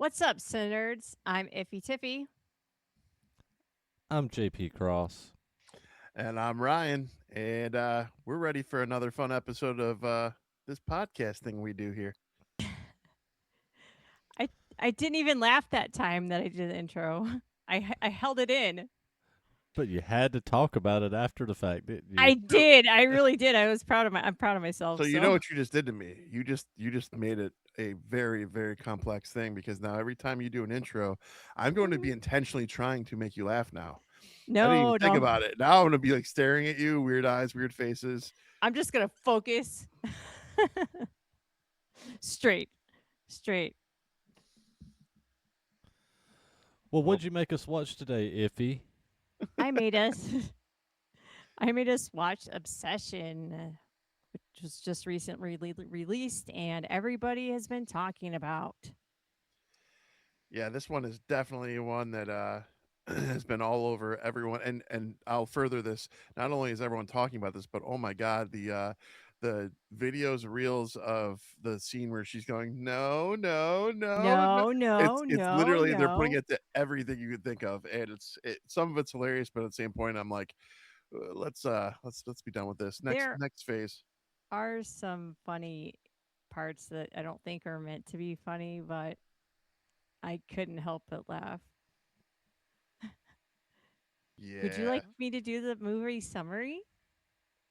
What's up, CineNerds? I'm Iffy Tiffy. I'm JP Cross. And I'm Ryan, and we're ready for another fun episode of this podcast thing we do here. I I didn't even laugh that time that I did the intro. I held it in. But you had to talk about it after the fact, didn't you? I So, did. I really did. I'm proud of so myself. you know So what you just did to me? You just made it a very very complex thing because now every time you do an intro, I'm going to be intentionally trying to make you laugh now. I didn't even no, think no. about it. Now I'm going to be like staring at you, weird eyes, weird faces. I'm just gonna focus straight, straight. Well, Well, what'd you make us watch today, Iffy? I made us. I made us watch Obsession, which was just recently released, and everybody has been talking about. yeah, this one is definitely one that has been all over everyone, and I'll further this. Not only is everyone talking about this, but oh my god, the videos, reels of the scene where she's going, no, no, no, no. No, no, It's no, literally they're putting no. it to everything you could think of, and some of it's hilarious, but at the same point, I'm like, let's be done with this. There Next phase. are some funny parts that I don't think are meant to be funny, but I couldn't help but laugh. Would you Yeah, like me to do the movie summary?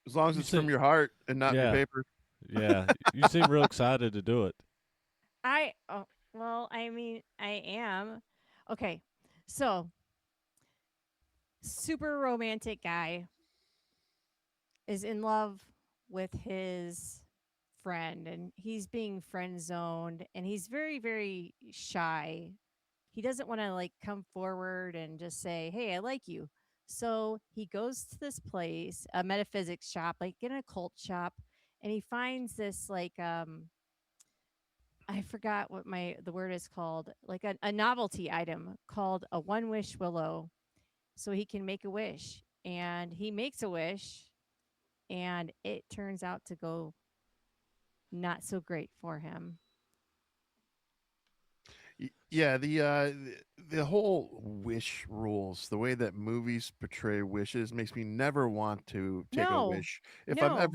as long as You it's said, from your heart and not your yeah, paper. yeah. You seem real excited to do it. I mean, I am. Okay. So, super romantic guy is in love with his friend and he's being friend zoned and he's very very shy. He doesn't want to like come forward and just say, "Hey, I like you." So he goes to this place, a metaphysics shop, like in a cult shop, and he finds this like I forgot what the word is called, like a novelty item called a One Wish Willow. So he can make a wish, and he makes a wish, and it turns out to go not so great for him. Yeah, the whole wish rules, the way that movies portray wishes makes me never want to take a No, wish. no,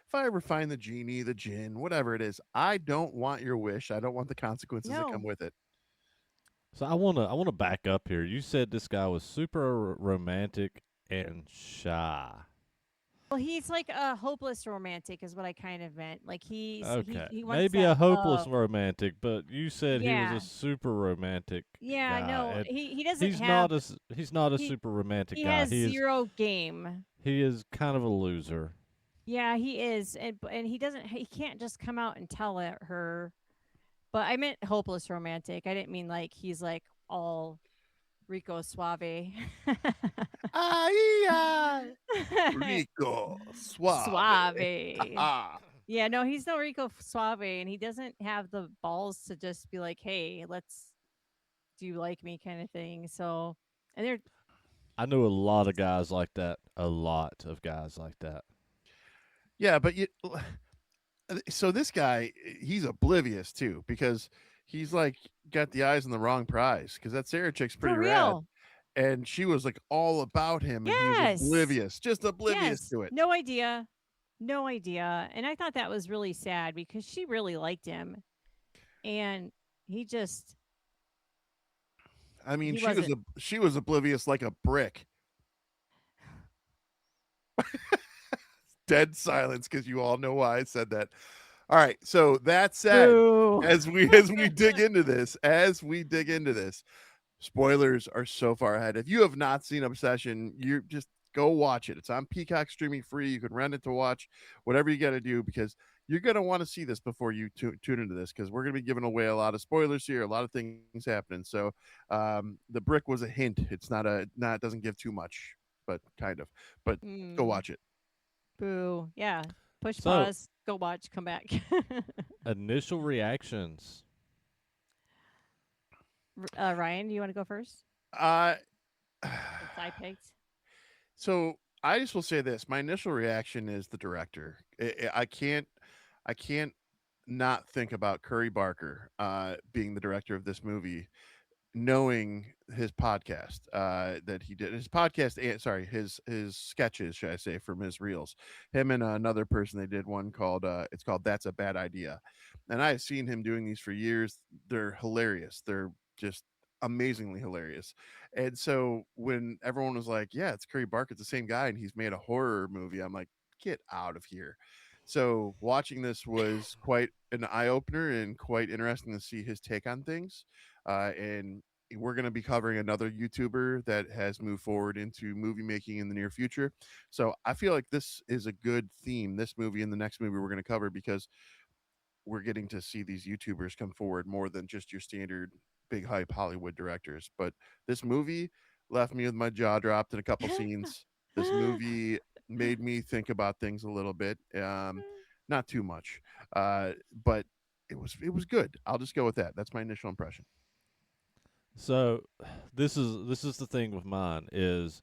If I ever find the genie, the jinn, whatever it is, I don't want your wish. I don't want the consequences that come no. with it. So I wanna back up here. You said this guy was super romantic and shy. Well, he's like a hopeless romantic, is what I kind of meant. Like Okay, he wants maybe a that hopeless love. romantic, but you said he was a Yeah, super romantic yeah. guy, No, and he doesn't have he's not a he super romantic he guy. has zero game. He is kind of a loser. Yeah, he is, and he can't just come out and tell her. But I meant hopeless romantic. I didn't mean like he's like all Rico Suave. Ay, Rico Suave. Suave. Yeah, no, he's no Rico Suave, and he doesn't have the balls to just be like, "Hey, let's do you like me?" kind of thing. So, and they're I know a lot of guys like that. A lot of guys like that. Yeah, but so this guy, he's oblivious too because he's like got the eyes on the wrong prize because that Sarah chick's for pretty rad. real. And she was like all about him and he was Yes, oblivious, just oblivious yes, to it. no idea, no idea. And I thought that was really sad because she really liked him, and he just I mean, he wasn't. she was oblivious like a brick. Dead silence because you all know why I said that. All right, so that said, Boo. as we dig into this, spoilers are so far ahead. If you have not seen Obsession, you just go watch it. It's on Peacock streaming free. You can rent it to watch, whatever you got to do, because you're going to want to see this before you tune into this, because we're going to be giving away a lot of spoilers here, a lot of things happening. So the brick was a hint. It's not it doesn't give too much, but kind of. But go Mm, watch it. boo. Yeah. Push So, pause. Go watch. Come back. initial reactions. Ryan, do you want to go first? Uh, Since I picked. so I just will say this: my initial reaction is the director. I can't not think about Curry Barker being the director of this movie, knowing his podcast that he did, his podcast, sorry, his sketches, should I say, from his reels. Him and another person, they did one called it's called That's a Bad Idea, and I've seen him doing these for years. They're hilarious. They're just amazingly hilarious. And so when everyone was like, yeah, it's Curry Barker, it's the same guy, and he's made a horror movie, I'm like, get out of here. So watching this was quite an eye opener and quite interesting to see his take on things. And we're going to be covering another YouTuber that has moved forward into movie making in the near future. So I feel like this is a good theme, this movie and the next movie we're going to cover, because we're getting to see these YouTubers come forward more than just your standard big hype Hollywood directors. But this movie left me with my jaw dropped in a couple scenes. This movie made me think about things a little bit. Not too much. But it was good. I'll just go with that. That's my initial impression. So this is the thing with mine is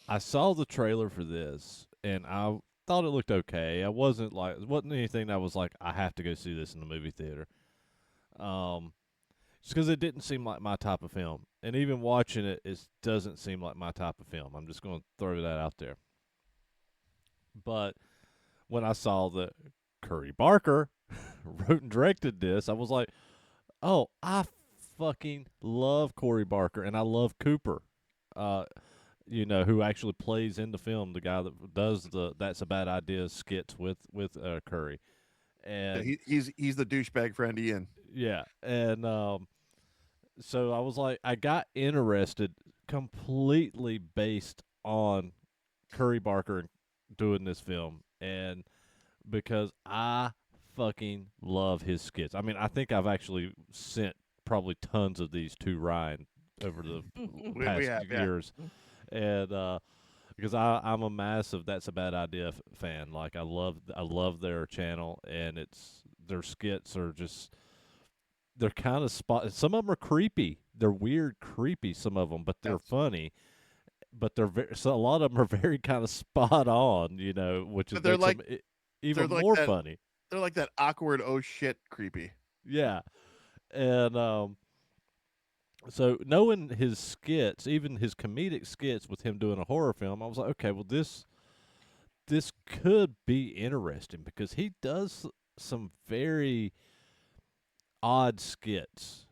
I saw the trailer for this and I thought it looked okay. I wasn't like it wasn't anything that was like I have to go see this in the movie theater. Um just because it didn't seem like my type of film. And even watching it, it doesn't seem like my type of film. I'm just going to throw that out there. But when I saw that Curry Barker wrote and directed this, I was like, oh, I fucking love Corey Barker and I love Cooper. Uh, who actually plays in the film, the guy that does the "That's a Bad Idea" skits with Curry, Yeah, and he's the douchebag friend Ian. yeah, and so I was like, I got interested completely based on Curry Barker doing this film, and because I fucking love his skits. I mean, I think I've actually sent probably tons of these to Ryan over the We past have, yeah. years, and because I'm a massive "That's a Bad Idea" fan. Like I love their channel, and their skits are just they're kind of spot. Some of them are creepy. They're weird, creepy. Some of them, but they're Yes. funny. But so a lot of them are very kind of spot on. Which is But they're makes like them they're even like more that funny. they're like that awkward oh shit creepy. Yeah, and so knowing his skits, even his comedic skits with him doing a horror film, I was like, okay, well this could be interesting because he does some very odd skits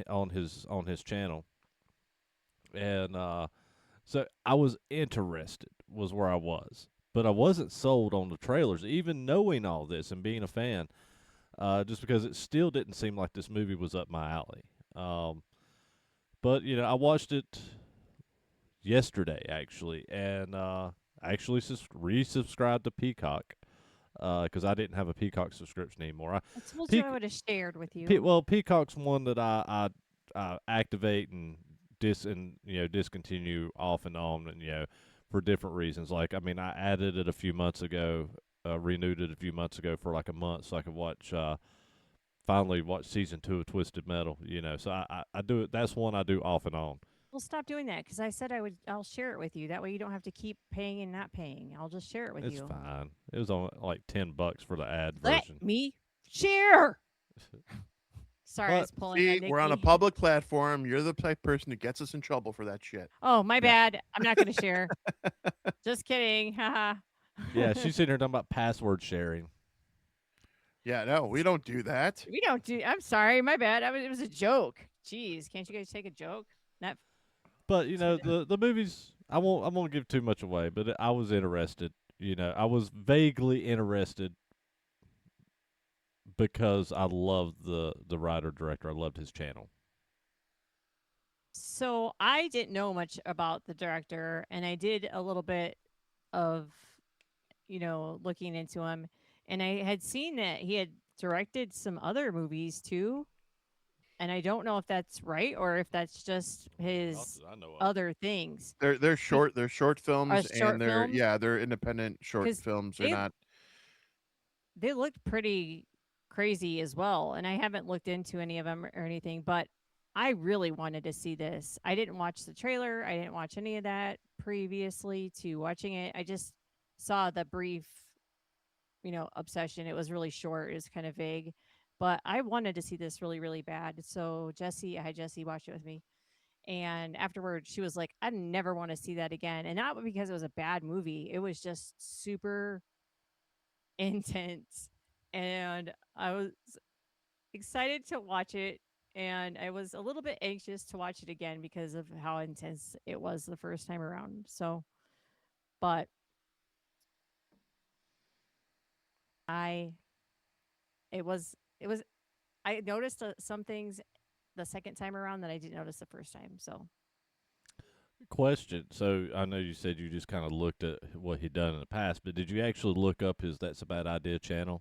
on his channel, and so I was interested was where I was, but I wasn't sold on the trailers, even knowing all this and being a fan, just because it still didn't seem like this movie was up my alley. But I watched it yesterday actually, and I actually resubscribed to Peacock because I didn't have a Peacock subscription anymore. I told you I Peac- would have shared with you. well, Peacock's one that I activate and discontinue off and on, and for different reasons. Like I mean, I added it a few months ago, renewed it a few months ago for like a month, so I could finally watch season 2 of Twisted Metal. So I do it. That's one I do off and on. Well, stop doing that because I said I'll share it with you. That way you don't have to keep paying and not paying. I'll just share it with It's you. fine. It was on like $10 for the ad Let version. me share. Sorry, I was pulling See, on Nikki. we're on a public platform. You're the type of person who gets us in trouble for that shit. Oh, my Yeah. bad. I'm not going to share. Just kidding. Haha. Yeah, she's sitting here talking about password sharing. Yeah, no, we don't do that. We don't do. I'm sorry. My bad. It was a joke. Jeez, can't you guys take a joke? Not. But the movies, I won't give too much away, but I was interested. I was vaguely interested because I loved the writer director. I loved his channel. So I didn't know much about the director, and I did a little bit of, looking into him, and I had seen that he had directed some other movies too, and I don't know if that's right or if that's just his I know of. other things. They're short films, short and they're films? they're independent short 'Cause films. They're they not. they looked pretty crazy as well, and I haven't looked into any of them or anything, but I really wanted to see this. I didn't watch the trailer. I didn't watch any of that previously to watching it. I just saw the brief obsession. It was really short. It was kind of vague, but I wanted to see this really, really bad. So I had Jesse watch it with me, and afterwards she was like, "I never want to see that again." And not because it was a bad movie. It was just super intense, and I was excited to watch it. And I was a little bit anxious to watch it again because of how intense it was the first time around. So, but I it was I noticed some things the second time around that I didn't notice the first time. So Question. So I know you said you just kind of looked at what he'd done in the past, but did you actually look up his "That's a Bad Idea" channel?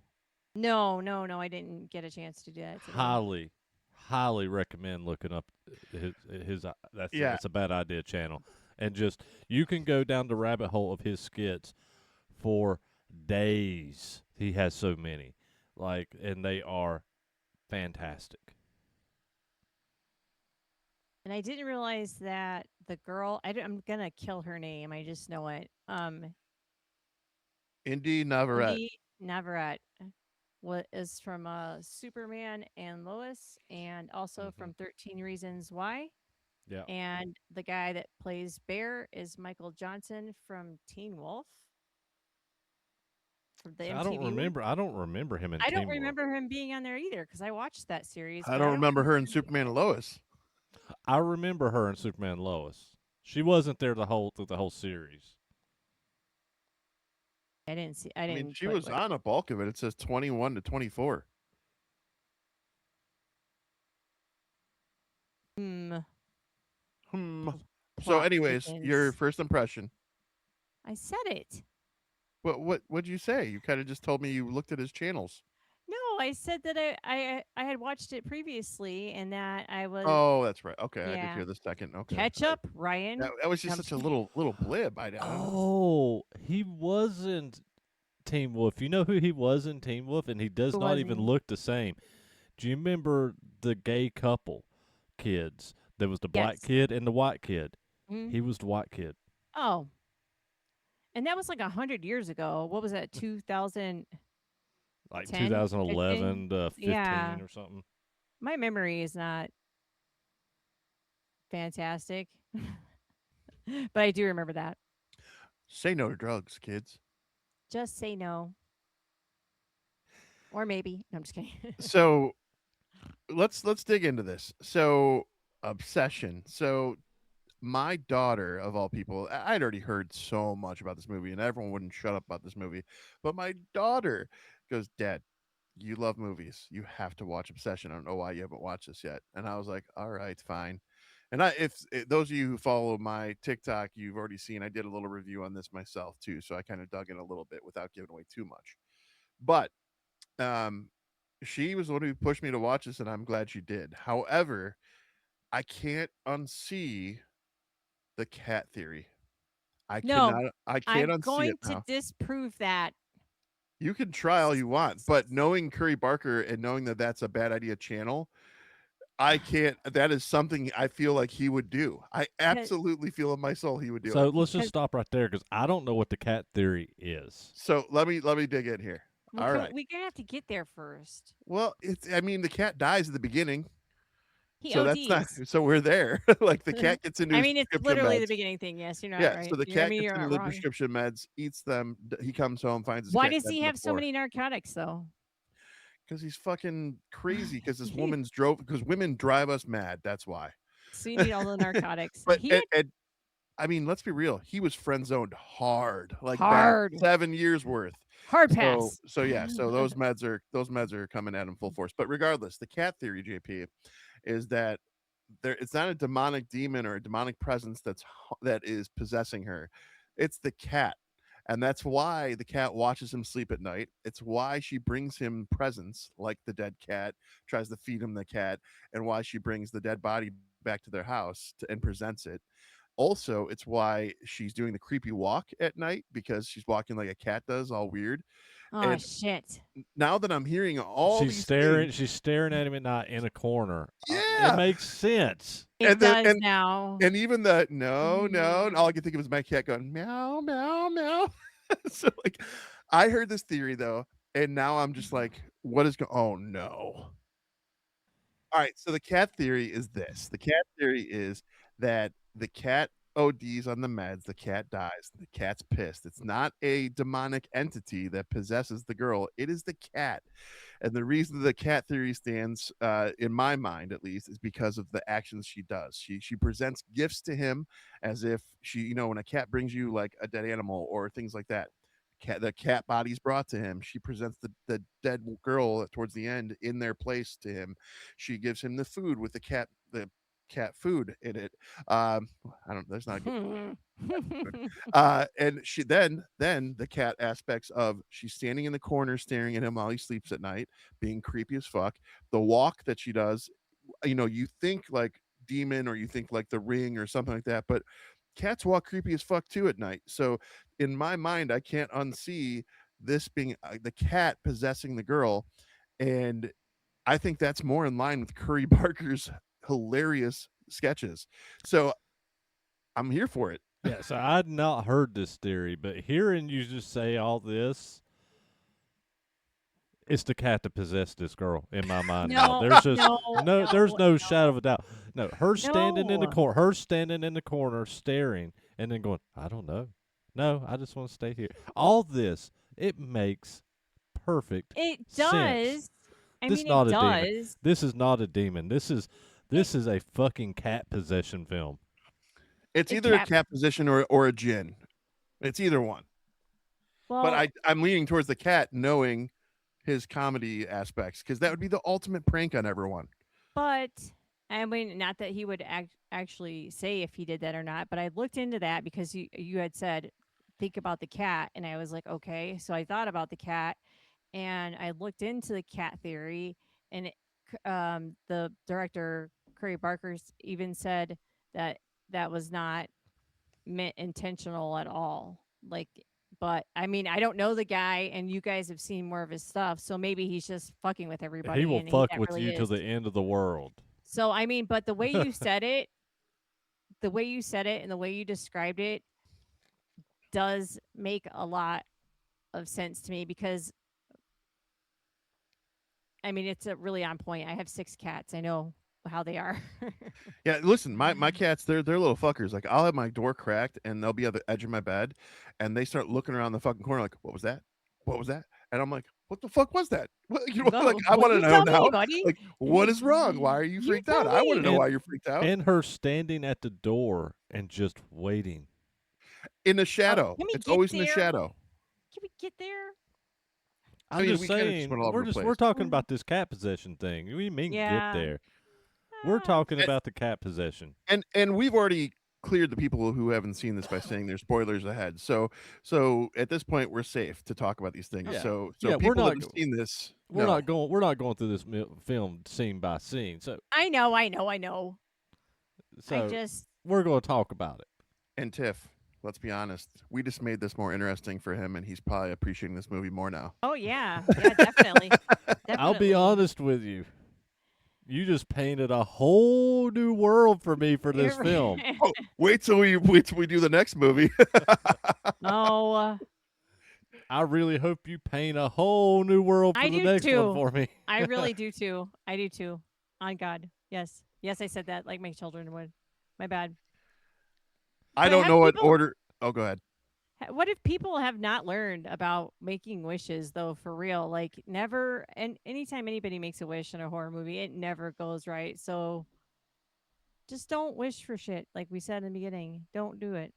no, no, no, I didn't get a chance to do that today. Highly, highly recommend looking up his Yeah. that's a bad idea channel, and just you can go down the rabbit hole of his skits for days. He has so many, and they are fantastic. And I didn't realize that the girl, I'm gonna kill her name. I just know it. Inde Navarrette. Inde Navarrette. What is from Superman and Lois, and also Hmm. from 13 Reasons Why. Yeah. And the guy that plays Bear is Michael Johnson from Teen Wolf, from the See, MTV one. I don't remember him in I don't Team Wolf. remember him being on there either because I watched that series, I but I don't don't remember her in remember him being Superman and Lois. I remember her in Superman and Lois. She wasn't there through the whole series. I didn't see. I I mean, didn't she put was on a bulk of it. It says 21 to 24. Hmm. Hmm. pl- So, Plot anyways, your thickens. first impression. I said it. What'd you say? You kind of just told me you looked at his channels. No, I said that I had watched it previously and that I was Oh, that's right. Okay, I did yeah. hear the second. Okay, Catch up, Ryan. that was No, just I'm such just a kidding. little blib. I don't know. Oh, he wasn't Team Wolf. You know who he was in Team Wolf, and he does Who not was even he? look the same. Do you remember the gay couple kids? There was the black Yes. kid and the white kid. Mm. He was the white kid. Oh, and that was like 100 years ago. What was that? 2010, Like 15? 2011 to Yeah. 15 or something. My memory is not fantastic, but I do remember that. Say no to drugs, kids. Just say no, or maybe. No, I'm just kidding. So let's dig into this. So obsession. So my daughter, of all people, I'd already heard so much about this movie, and everyone wouldn't shut up about this movie. But my daughter goes, "Dad, you love movies. You have to watch Obsession. I don't know why you haven't watched this yet." And I was like, "All right, fine." And if those of you who follow my TikTok, you've already seen I did a little review on this myself too, so I kind of dug in a little bit without giving away too much. But um, she was the one who pushed me to watch this, and I'm glad she did. However, I can't unsee the cat theory. No, I can't I'm unsee it going to now. disprove that. You can try all you want, but knowing Curry Barker and knowing that that's a bad idea channel, I can't. That is something I feel like he would do. I absolutely feel in my soul he would do So it. let's just Because stop right there because I don't know what the cat theory is. So let me dig in here. All right. we're gonna have to get there first. Well, it's I mean the cat dies at the beginning, He so that's not. ODs. So we're there. Like the cat gets into I his mean, it's prescription literally the meds. beginning thing. Yes, you're not Yeah. right. So the I cat mean, gets you're into not the wrong. prescription meds, eats them. He comes home, finds his Why cat does dead he on the have so floor. many narcotics though? Because he's fucking crazy. Because this He- woman's drove. Because women drive us mad. That's why. so you need all the narcotics. But He had I mean, let's be real. He was friend zoned hard, like bad, hard, 7 years worth. hard So pass. so yeah. So those meds are coming at him full force. But regardless, the cat theory, JP, is that it's not a demonic demon or a demonic presence that is possessing her. It's the cat. And that's why the cat watches him sleep at night. It's why she brings him presents like the dead cat, tries to feed him the cat, and why she brings the dead body back to their house and presents it. Also, it's why she's doing the creepy walk at night because she's walking like a cat does, all weird. Oh And shit! now that I'm hearing all these things, She's staring at him at night in a corner. It yeah. makes sense. It And then does now. and even the no, no, and all I Mm. can think of is my cat going meow, meow, meow. So like I heard this theory though, and now I'm just like, what is going? Oh no! All right, so the cat theory is this. The cat theory is that the cat ODs on the meds, the cat dies, the cat's pissed. It's not a demonic entity that possesses the girl. It is the cat. And the reason the cat theory stands, in my mind at least, is because of the actions she does. She presents gifts to him as if she, when a cat brings you like a dead animal or things like that. The cat body's brought to him. She presents the dead girl towards the end in their place to him. She gives him the food with the cat food in it. I don't. There's not a good. And she then the cat aspects of she's standing in the corner staring at him while he sleeps at night, being creepy as fuck. The walk that she does, you think like demon or you think like the ring or something like that, but cats walk creepy as fuck too at night. So in my mind, I can't unsee this being the cat possessing the girl, and I think that's more in line with Curry Barker's hilarious sketches. So I'm here for it. Yeah, so I'd not heard this theory, but hearing you just say all this, it's the cat that possessed this girl in my mind now. No, There's just no, there's no no, shadow of a doubt. No, her standing in the no. corner, her standing in the corner, staring, and then going, I don't know. No, I just want to stay here. All this, it makes perfect It sense. does. I This mean, not it a demon. does. This is not a demon. This is a fucking cat possession film. It's A either a cat. cat position or a gin. It's either one. But Well, I'm leaning towards the cat, knowing his comedy aspects, because that would be the ultimate prank on everyone. but I mean, not that he would actually say if he did that or not, but I looked into that because you had said think about the cat, and I was like, okay. So I thought about the cat, and I looked into the cat theory, and the director Curry Barker's even said that that was not meant intentional at all. Like, but I mean, I don't know the guy, and you guys have seen more of his stuff, so maybe he's just fucking with He everybody, will and fuck that with really you till is. the end of the world. So I mean, but the way you said it, and the way you described it does make a lot of sense to me because I mean, it's a really on point. I have 6 cats. I know how they are. Yeah, listen, my cats, they're little fuckers. Like I'll have my door cracked and they'll be at the edge of my bed and they start looking around the fucking corner like, what was that? What was that? And I'm like, what the fuck was that? What, like Go. I Well, want to you know tell me, now. buddy. Like, what is wrong? Why are you You freaked tell out? I want to me. know And why you're freaked out. and her standing at the door and just waiting. In the Oh, shadow. can we It's get always in the there? shadow. Can we get there? I'm mean, just we kinda just saying, went all over the we're place. talking about this cat possession thing. What do you mean get Yeah. there? We're Ah, talking And about the cat possession. and we've already cleared the people who haven't seen this by saying there's spoilers ahead. So at this point we're safe to talk about these things. Yeah. So Yeah, we're people that not have seen this, We're no. not going through this film scene by scene. So I know. I so just we're going to talk about it. And Tiff, let's be honest, we just made this more interesting for him, and he's probably appreciating this movie more now. Oh yeah. Yeah, definitely. I'll be Definitely. honest with you. You just painted a whole new world for me for this You're film. right. Oh, wait till we do the next movie. Oh, I really hope you paint a whole new world for I the do next too. one for me. I really do too. I do too. On God. Yes. Yes, I said that like my children would. My bad. I But don't have know what people- order. Oh, go ahead. What if people have not learned about making wishes though for real? Like never and anytime anybody makes a wish in a horror movie, it never goes right. So just don't wish for shit like we said in the beginning. Don't do it.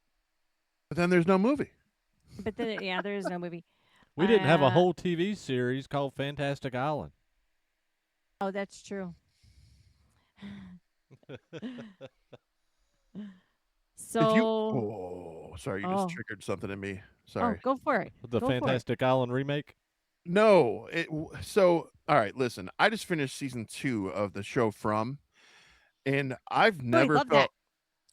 But then there's no movie. But then yeah, there is no movie. We didn't have a Uh, whole TV series called Fantastic Island. Oh, that's true. So Did you? Oh, sorry, you Oh. just triggered something in me. Sorry. Oh, go for it. The Go for it. Fantastic Island remake. No. So all right, listen. I just finished season 2 of the show From, and I've never love felt. that.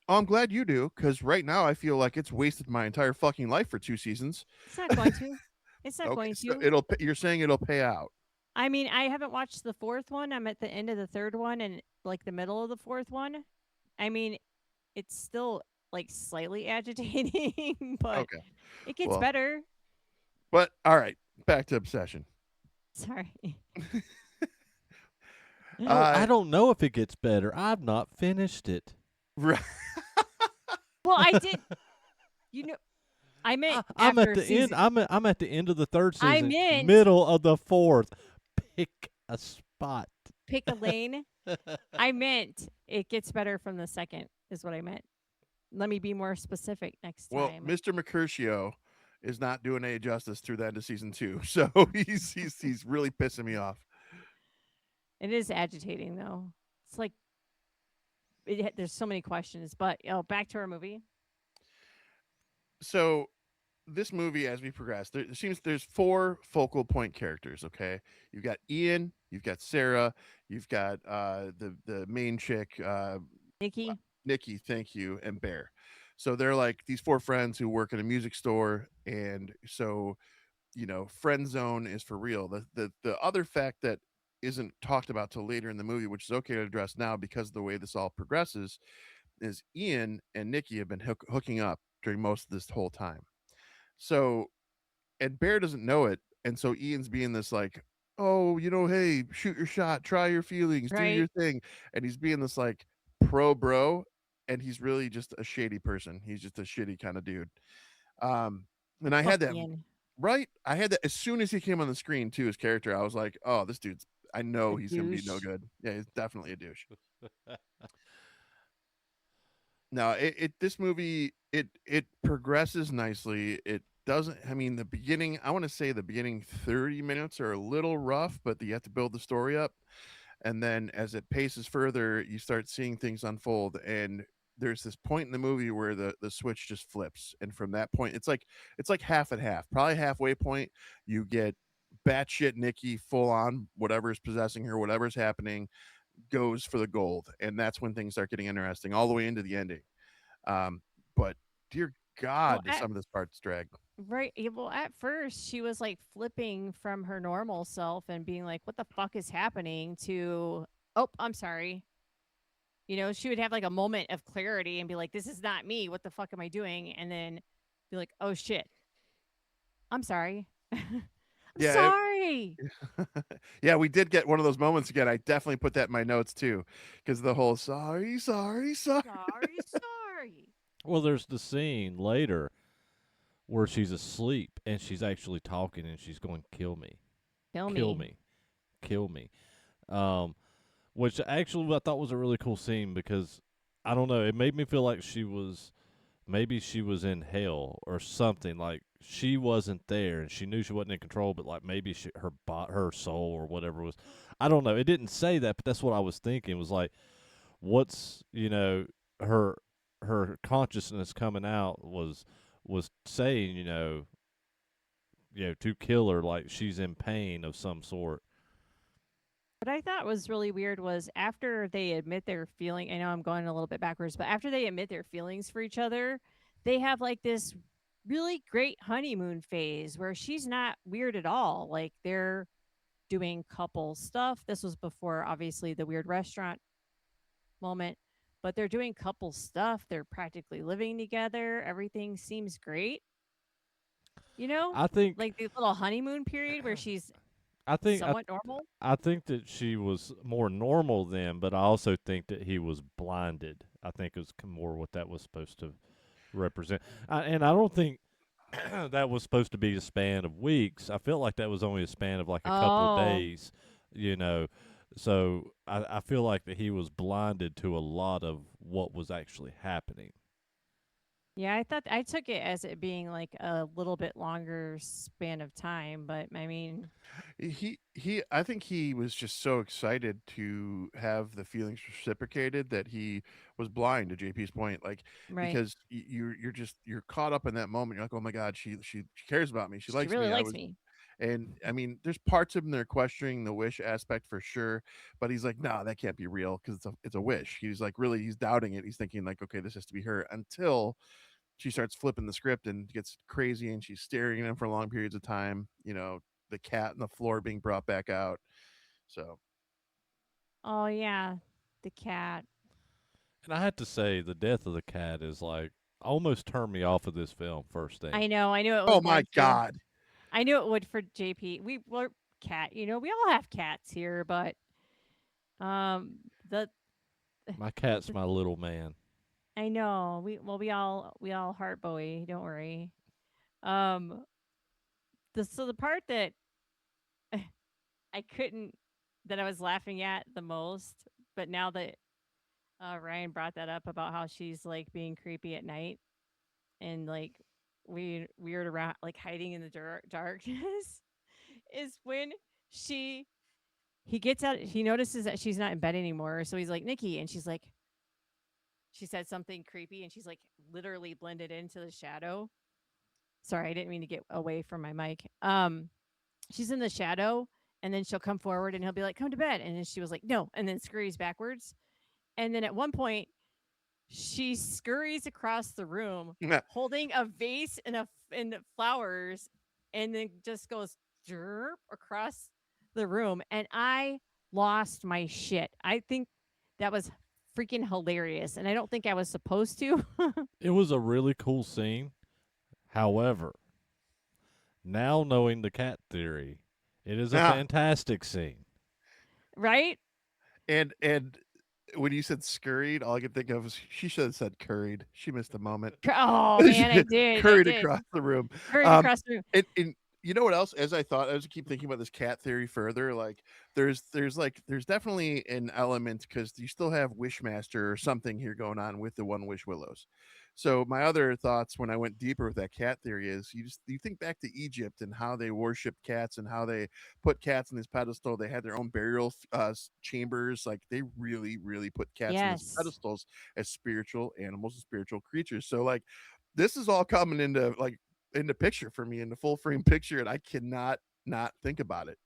Oh, I'm glad you do, because right now I feel like it's wasted my entire fucking life for 2 seasons. It's not going to. It's not going so to. you're saying it'll pay out. I mean, I haven't watched the 4th one. I'm at the end of the 3rd one and like the middle of the 4th one. I mean, it's still like slightly agitating, but Okay. it gets Well, better. But all right, back to Obsession. Sorry. Oh, Uh, I don't know if it gets better. I've not finished it. right. Well, I did. You know, I meant I'm at after the end. season. I'm at the end of the third I season, meant middle of the fourth. Pick a spot. pick a lane. I meant it gets better from the second. Is what I meant. Let me be more specific next Well, time. Mr. Mercutio is not doing any justice through the end of season 2, so he's really pissing me off. It is agitating though. It's like there's so many questions. But back to our movie. So this movie, as we progress, there's 4 focal point characters. Okay, you've got Ian, you've got Sarah, you've got the main chick, Nikki. Nikki, thank you, and Bear. So they're like these 4 friends who work in a music store, and so friend zone is for real. The other fact that isn't talked about till later in the movie, which is okay to address now because of the way this all progresses, is Ian and Nikki have been hooking up during most of this whole time. So, and Bear doesn't know it, and so Ian's being this like, oh, hey, shoot your shot, try your feelings, do your Right. thing, and he's being this like pro bro, and he's really just a shady person. He's just a shitty kind of dude. Um, and I Fuck had that Ian. right. I had that as soon as he came on the screen too. His character, I was like, oh, this dude's. I know A he's gonna be no douche. good. Yeah, he's definitely a douche. No, this movie it progresses nicely. It doesn't. I mean, the beginning. I want to say the beginning 30 minutes are a little rough, but you have to build the story up, and then as it paces further, you start seeing things unfold. And there's this point in the movie where the switch just flips, and from that point, it's like half and half. Probably halfway point, you get batshit Nikki full on whatever's possessing her, whatever's happening goes for the gold, and that's when things start getting interesting all the way into the ending. But dear Well, God, does some of this parts drag. right. Well, at first she was like flipping from her normal self and being like, "What the fuck is happening?" To, "Oh, I'm sorry." She would have like a moment of clarity and be like, "This is not me. What the fuck am I doing?" And then be like, "Oh shit, I'm sorry." I'm Yeah, sorry. yeah, we did get one of those moments again. I definitely put that in my notes too, because the whole sorry, sorry, sorry. Sorry, sorry. Well, there's the scene later where she's asleep and she's actually talking and she's going, "Kill me, Kill kill me. me, kill me." Um, which actually I thought was a really cool scene because I don't know, it made me feel like maybe she was in hell or something. Like she wasn't there and she knew she wasn't in control, but like maybe her soul or whatever was. I don't know. It didn't say that, but that's what I was thinking. Was like, what's her consciousness coming out was saying to kill her, like she's in pain of some sort. What I thought was really weird was after they admit their feeling. I know I'm going a little bit backwards, but after they admit their feelings for each other, they have like this really great honeymoon phase where she's not weird at all. Like they're doing couple stuff. This was before, obviously, the weird restaurant moment, but they're doing couple stuff. They're practically living together. Everything seems great, you know? I think Like the little honeymoon period where she's I think I somewhat normal. I think that she was more normal then, but I also think that he was blinded. I think it was more what that was supposed to represent. And I don't think that was supposed to be a span of weeks. I felt like that was only a span of like a couple of Oh, days, you know. So I feel like that he was blinded to a lot of what was actually happening. yeah, I thought I took it as it being like a little bit longer span of time, but I mean, I think he was just so excited to have the feelings reciprocated that he was blind, to JP's point, like right. because you're caught up in that moment. You're like, oh my God, she cares about me, she She likes really me. I likes was. me. And I mean, there's parts of him that are questioning the wish aspect for sure, but he's like, no, that can't be real because it's a wish. He's like, really, he's doubting it. He's thinking like, okay, this has to be her, until she starts flipping the script and gets crazy, and she's staring at him for long periods of time. The cat and the floor being brought back out. So Oh yeah, the cat. And I had to say, the death of the cat is like almost turned me off of this film. First thing, I know. I knew it was oh my going to. God. I knew it would for JP. We're cat. We all have cats here, but um, the My cat's the my little man. I know we all heart Bowie. Don't worry. Um, the part that I couldn't that I was laughing at the most, but now that Ryan brought that up about how she's like being creepy at night and like weird around like hiding in the darkness is when she he gets out he notices that she's not in bed anymore, so he's like, Nikki, and she's like, she said something creepy and she's like literally blended into the shadow. Sorry, I didn't mean to get away from my mic. She's in the shadow, and then she'll come forward and he'll be like, come to bed, and then she was like, no, and then scurries backwards, and then at one point she scurries across the room holding a vase and flowers, and then just goes jerp across the room, and I lost my shit. I think that was freaking hilarious, and I don't think I was supposed to. It was a really cool scene. However, now knowing the cat theory, it is a Ah, fantastic scene. Right? and when you said scurried, all I could think of was she should have said curried. She missed a moment. Oh man, I did. I Curried did. across the room. Hurried Um, across the room. and you know what else? As I thought, as I keep thinking about this cat theory further, like there's definitely an element because you still have Wishmaster or something here going on with the One Wish Willows. So my other thoughts when I went deeper with that cat theory is you think back to Egypt and how they worshipped cats and how they put cats on this pedestal. They had their own burial chambers. Like they really put cats on these Yes. pedestals as spiritual animals and spiritual creatures. So like this is all coming into picture for me in the full frame picture, and I cannot not think about it.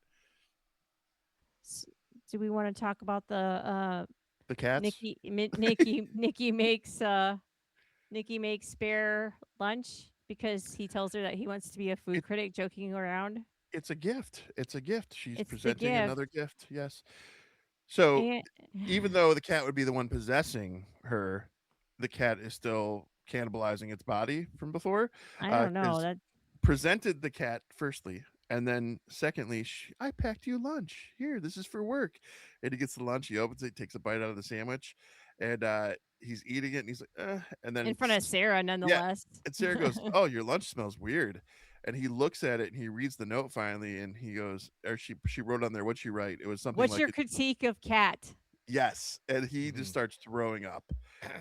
Do we want to talk about the The cats. Nikki makes Bear lunch because he tells her that he wants to be a food It, critic, joking around. it's a gift. It's a gift. She's It's the presenting gift. another gift. Yes. So And even though the cat would be the one possessing her, the cat is still cannibalizing its body from before. I don't know Because that. presented the cat firstly, and then secondly, I packed you lunch. Here, this is for work. And he gets the lunch. He opens it, takes a bite out of the sandwich, and he's eating it, and he's like, and In then front of Sarah, yeah, nonetheless. and Sarah goes, "Oh, your lunch smells weird." And he looks at it and he reads the note finally, and he goes, or she wrote on there, what'd she write? It was something What's like, your critique of Cat? yes, and he just Mhm. starts throwing up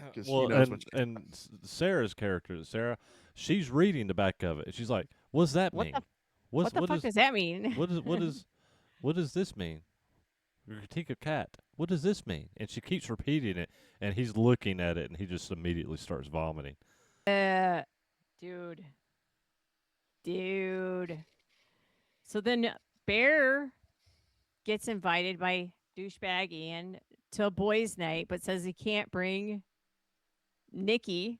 because he Well, knows what. Sarah's character, Sarah, she's reading the back of it. She's like, "What does that What the mean? What's what the what fuck is does that mean? what does this mean? Your critique of cat. What does this mean?" And she keeps repeating it, and he's looking at it, and he just immediately starts vomiting. uh, dude, dude. So then Bear gets invited by douchebag Ian to a boys' night, but says he can't bring Nikki,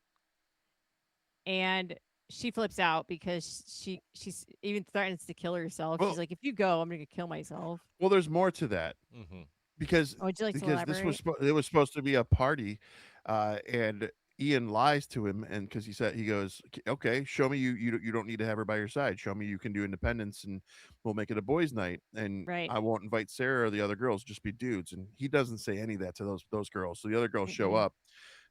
and she flips out because she's even threatens to kill herself. She's Well, like, "If you go, I'm gonna kill myself." well, there's more to that Mm-hmm. because Oh, would you like to this was elaborate? it was supposed to be a party, and Ian lies to him, and because he goes, okay, show me you don't need to have her by your side. Show me you can do independence, and we'll make it a boys' night, and Right. I won't invite Sarah or the other girls, just be dudes. And he doesn't say any of that to those girls. So the other girls show Mm-mm. up.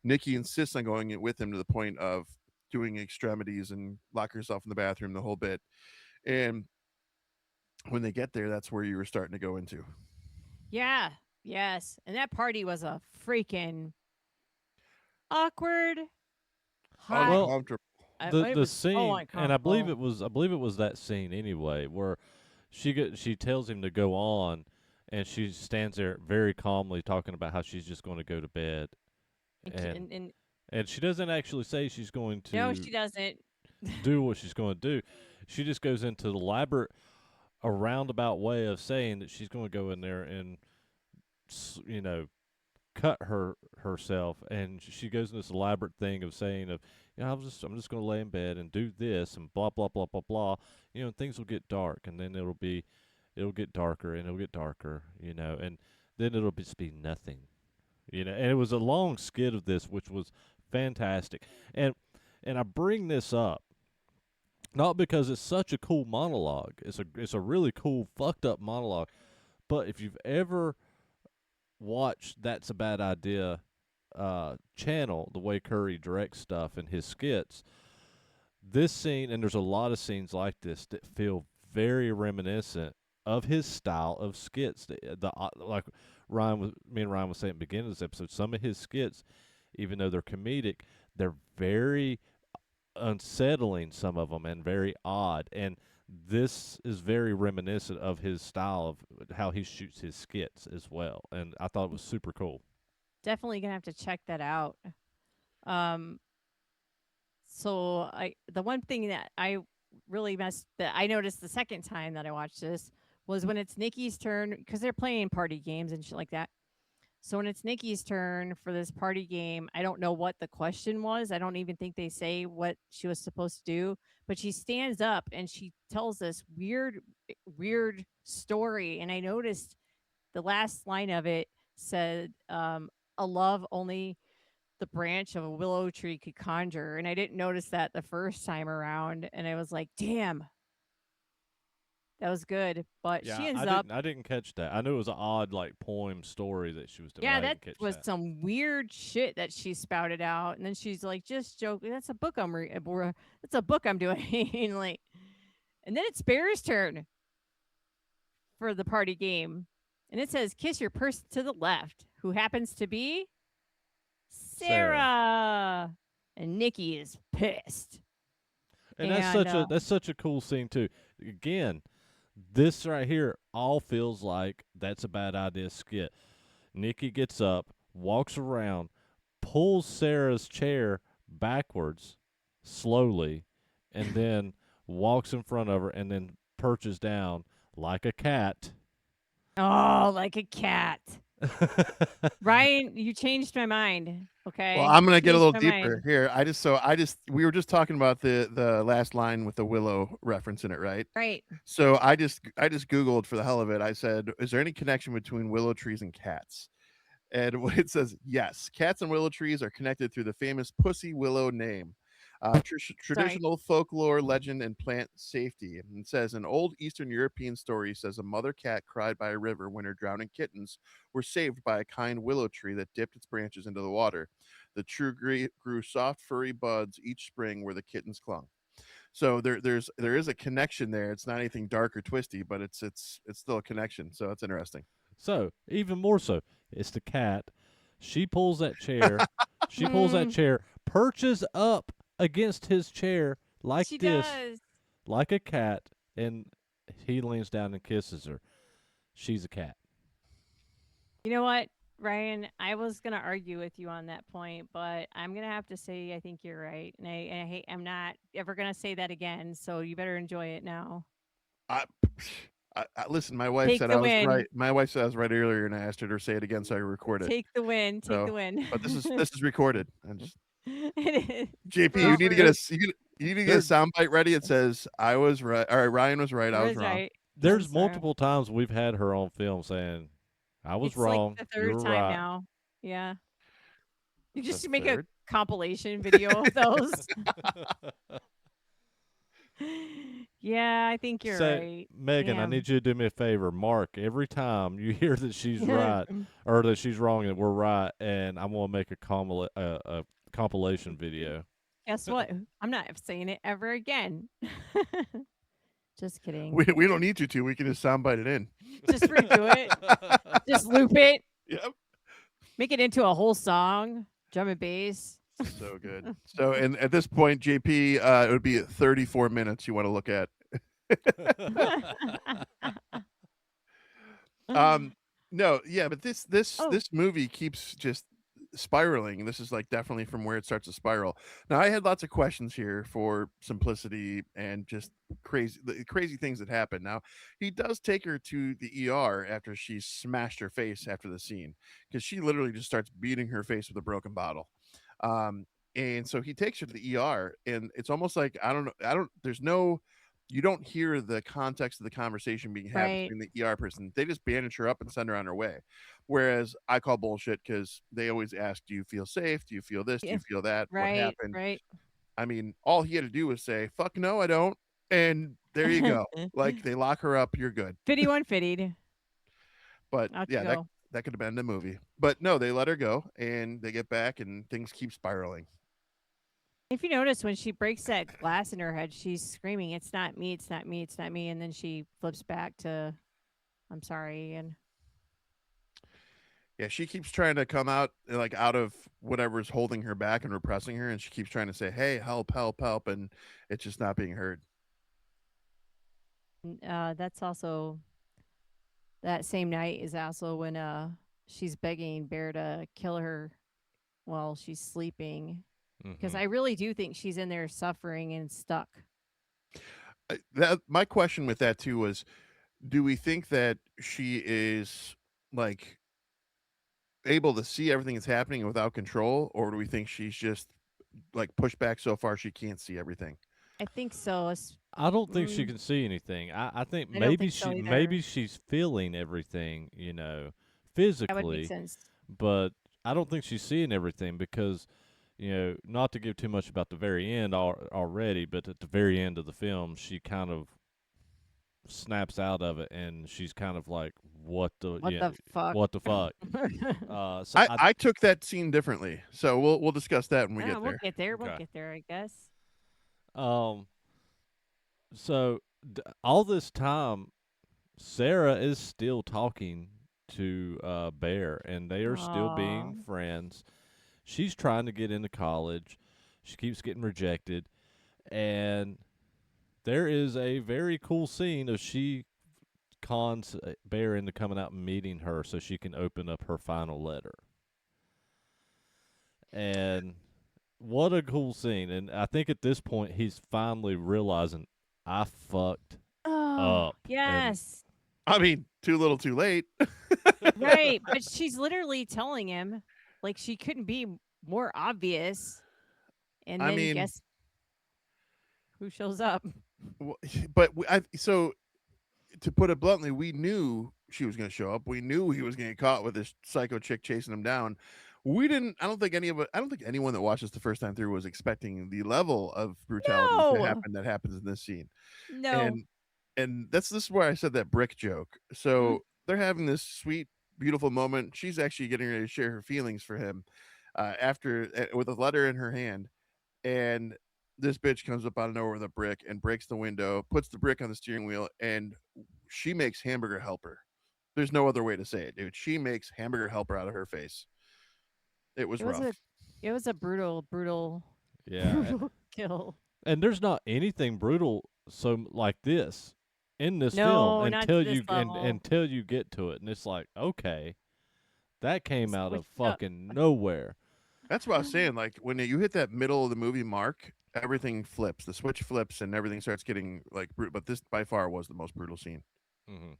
Nikki insists on going with him to the point of doing extremities and lock herself in the bathroom, the whole bit. And when they get there, that's where you were starting to go into. Yeah. Yes. And that party was a freaking awkward, hot. Well, Uncomfortable. It the was so scene, and uncomfortable. I believe it was that scene anyway, where she tells him to go on, and she stands there very calmly talking about how she's just going to go to bed, and And she doesn't actually say she's going no, to she doesn't. do what she's going to do. She just goes into the elaborate, a roundabout way of saying that she's going to go in there and cut herself, and she goes in this elaborate thing of saying of, I'm just going to lay in bed and do this and blah blah blah blah blah, and things will get dark, and then it'll get darker, and it'll get darker, and then it'll just be nothing, and it was a long skit of this, which was fantastic. And I bring this up Not because it's such a cool monologue. It's a really cool fucked up monologue. But if you've ever watched That's a Bad Idea channel, the way Curry directs stuff in his skits, this scene, and there's a lot of scenes like this that feel very reminiscent of his style of skits. Like me and Ryan was saying at the beginning of this episode, some of his skits, even though they're comedic, they're very unsettling, some of them, and very odd. And this is very reminiscent of his style of how he shoots his skits as well. And I thought it was super cool. Definitely gonna have to check that out. Um, so the one thing that I really that I noticed the second time that I watched this was when it's Nikki's turn, because they're playing party games and shit like that. So when it's Nikki's turn for this party game, I don't know what the question was. I don't even think they say what she was supposed to do, but she stands up and she tells this weird story. And I noticed the last line of it said, a love only the branch of a willow tree could conjure. And I didn't notice that the first time around. And I was like, damn, that was good. But Yeah, she ends up. I didn't catch that. I knew it was an odd like poem story that she was doing. Yeah, I that didn't catch was that. some weird shit that she spouted out, and then she's like, "Just joking. That's a book I'm that's a book I'm doing." Like, and then it's Bear's turn for the party game, and it says, "Kiss your person to the left," who happens to be Sarah. And Nikki is pissed. And And that's such a cool scene too. Again, this right here all feels like That's a Bad Idea skit. Nikki gets up, walks around, pulls Sarah's chair backwards slowly, and then walks in front of her and then perches down like a cat. oh, like a cat. Ryan, you changed my mind. Okay. Well, I'm gonna get a Changed little my deeper mind. here. We were just talking about the last line with the willow reference in it, right? Right. So I just Googled for the hell of it. I said, is there any connection between willow trees and cats? And what it says, yes, cats and willow trees are connected through the famous pussy willow name. Sorry. Traditional folklore, legend, and plant safety. And it says an old Eastern European story says a mother cat cried by a river when her drowning kittens were saved by a kind willow tree that dipped its branches into the water. The tree grew soft, furry buds each spring where the kittens clung. So there is a connection there. It's not anything dark or twisty, but it's still a connection. So it's interesting. So, even more so, it's the cat. She pulls that chair. She pulls that chair, perches up against his chair like She this, does. like a cat, and he leans down and kisses her. She's a cat. You know what, Ryan? I was gonna argue with you on that point, but I'm gonna have to say I think you're right, and I hate. I'm not ever gonna say that again. So you better enjoy it now. I, listen. My wife Take said the I was win. right. My wife said I was right earlier, and I asked her to say it again so I could record it. Take the win. Take So, the win. but this is recorded. And just, It is. JP, We're you need to get over. you need to get a soundbite ready. It says I was right. All right, Ryan was right. I I was was wrong. right. There's sorry. multiple times we've had her on film saying, I was It's wrong. like the You third were time right. now. Yeah. You The just make a third? compilation video of those. Yeah, I think you're Say, right. Megan, I Damn. need you to do me a favor. Mark, every time you hear that she's right or that she's wrong and we're right, and I'm going to make a compilation video. Guess what? I'm not saying it ever again. Just kidding. We don't need you to. We can just soundbite it in. Just redo it. Just loop it. Yep. Make it into a whole song. Drum and bass. So good. So, and at this point, JP, it would be 34 minutes you want to look at. No, yeah, but this Oh. this movie keeps just spiraling. This is like definitely from where it starts to spiral. Now, I had lots of questions here for simplicity and just crazy things that happen. Now, he does take her to the ER after she smashed her face after the scene because she literally just starts beating her face with a broken bottle. Um, and so he takes her to the ER, and it's almost like there's no you don't hear the context of the conversation being had Right. between the ER person. They just bandage her up and send her on her way. Whereas I call bullshit because they always ask, do you feel safe? Do you feel this? Do Yeah. you feel that? What Right. happened? Right. I mean, all he had to do was say, fuck no, I don't. And there you go. Like they lock her up, you're good. Fitty one fittied. But Out you yeah, go. that could have been the movie. But no, they let her go and they get back and things keep spiraling. If you notice, when she breaks that glass in her head, she's screaming, "It's not me! It's not me! It's not me!" And then she flips back to, "I'm sorry." And Yeah, she keeps trying to come out like out of whatever's holding her back and repressing her, and she keeps trying to say, "Hey, help, help, help," and it's just not being heard. that's also that same night is also when she's begging Bear to kill her while she's sleeping, because Mm-hmm. I really do think she's in there suffering and stuck. That my question with that too was, do we think that she is like able to see everything that's happening without control, or do we think she's just like pushed back so far she can't see everything? I think so. I don't think she Mm, can see anything. I think I don't maybe think so maybe either. she's feeling everything, That would make physically, sense. but I don't think she's seeing everything because, not to give too much about the very end already, but at the very end of the film, she kind of snaps out of it and she's kind of like, what the What the fuck? what the fuck? So I took that scene differently, so we'll discuss that when we Ah, get we'll there. get there. We'll okay. get there, I guess. Um, so all this time, Sarah is still talking to Bear, and they are still Aw. being friends. She's trying to get into college. She keeps getting rejected, and there is a very cool scene of she cons Bear into coming out and meeting her so she can open up her final letter. And what a cool scene! And I think at this point he's finally realizing I fucked Oh, up, and yes. I mean, too little, too late. Right. But she's literally telling him, like, she couldn't be more obvious. And I then mean, guess who shows up? but so to put it bluntly, we knew she was going to show up. We knew he was going to get caught with this psycho chick chasing him down. We didn't. I don't think I don't think anyone that watched this the first time through was expecting the level of brutality to No. happen that happens in this scene. No. And this is where I said that brick joke. Mm. So they're having this sweet, beautiful moment. She's actually getting ready to share her feelings for him after with a letter in her hand, and this bitch comes up out of nowhere with a brick and breaks the window, puts the brick on the steering wheel, and she makes hamburger helper. There's no other way to say it, dude. She makes hamburger helper out of her face. It was It was a rough. it was a brutal yeah, brutal kill. and there's not anything brutal like this in this film No, not to this level. until you get to it, and it's like, okay, that came out of Switched up. fucking nowhere. That's what I was saying. Like when you hit that middle of the movie mark, everything flips. The switch flips and everything starts getting like brutal. But this by far was the most brutal scene. Hmm.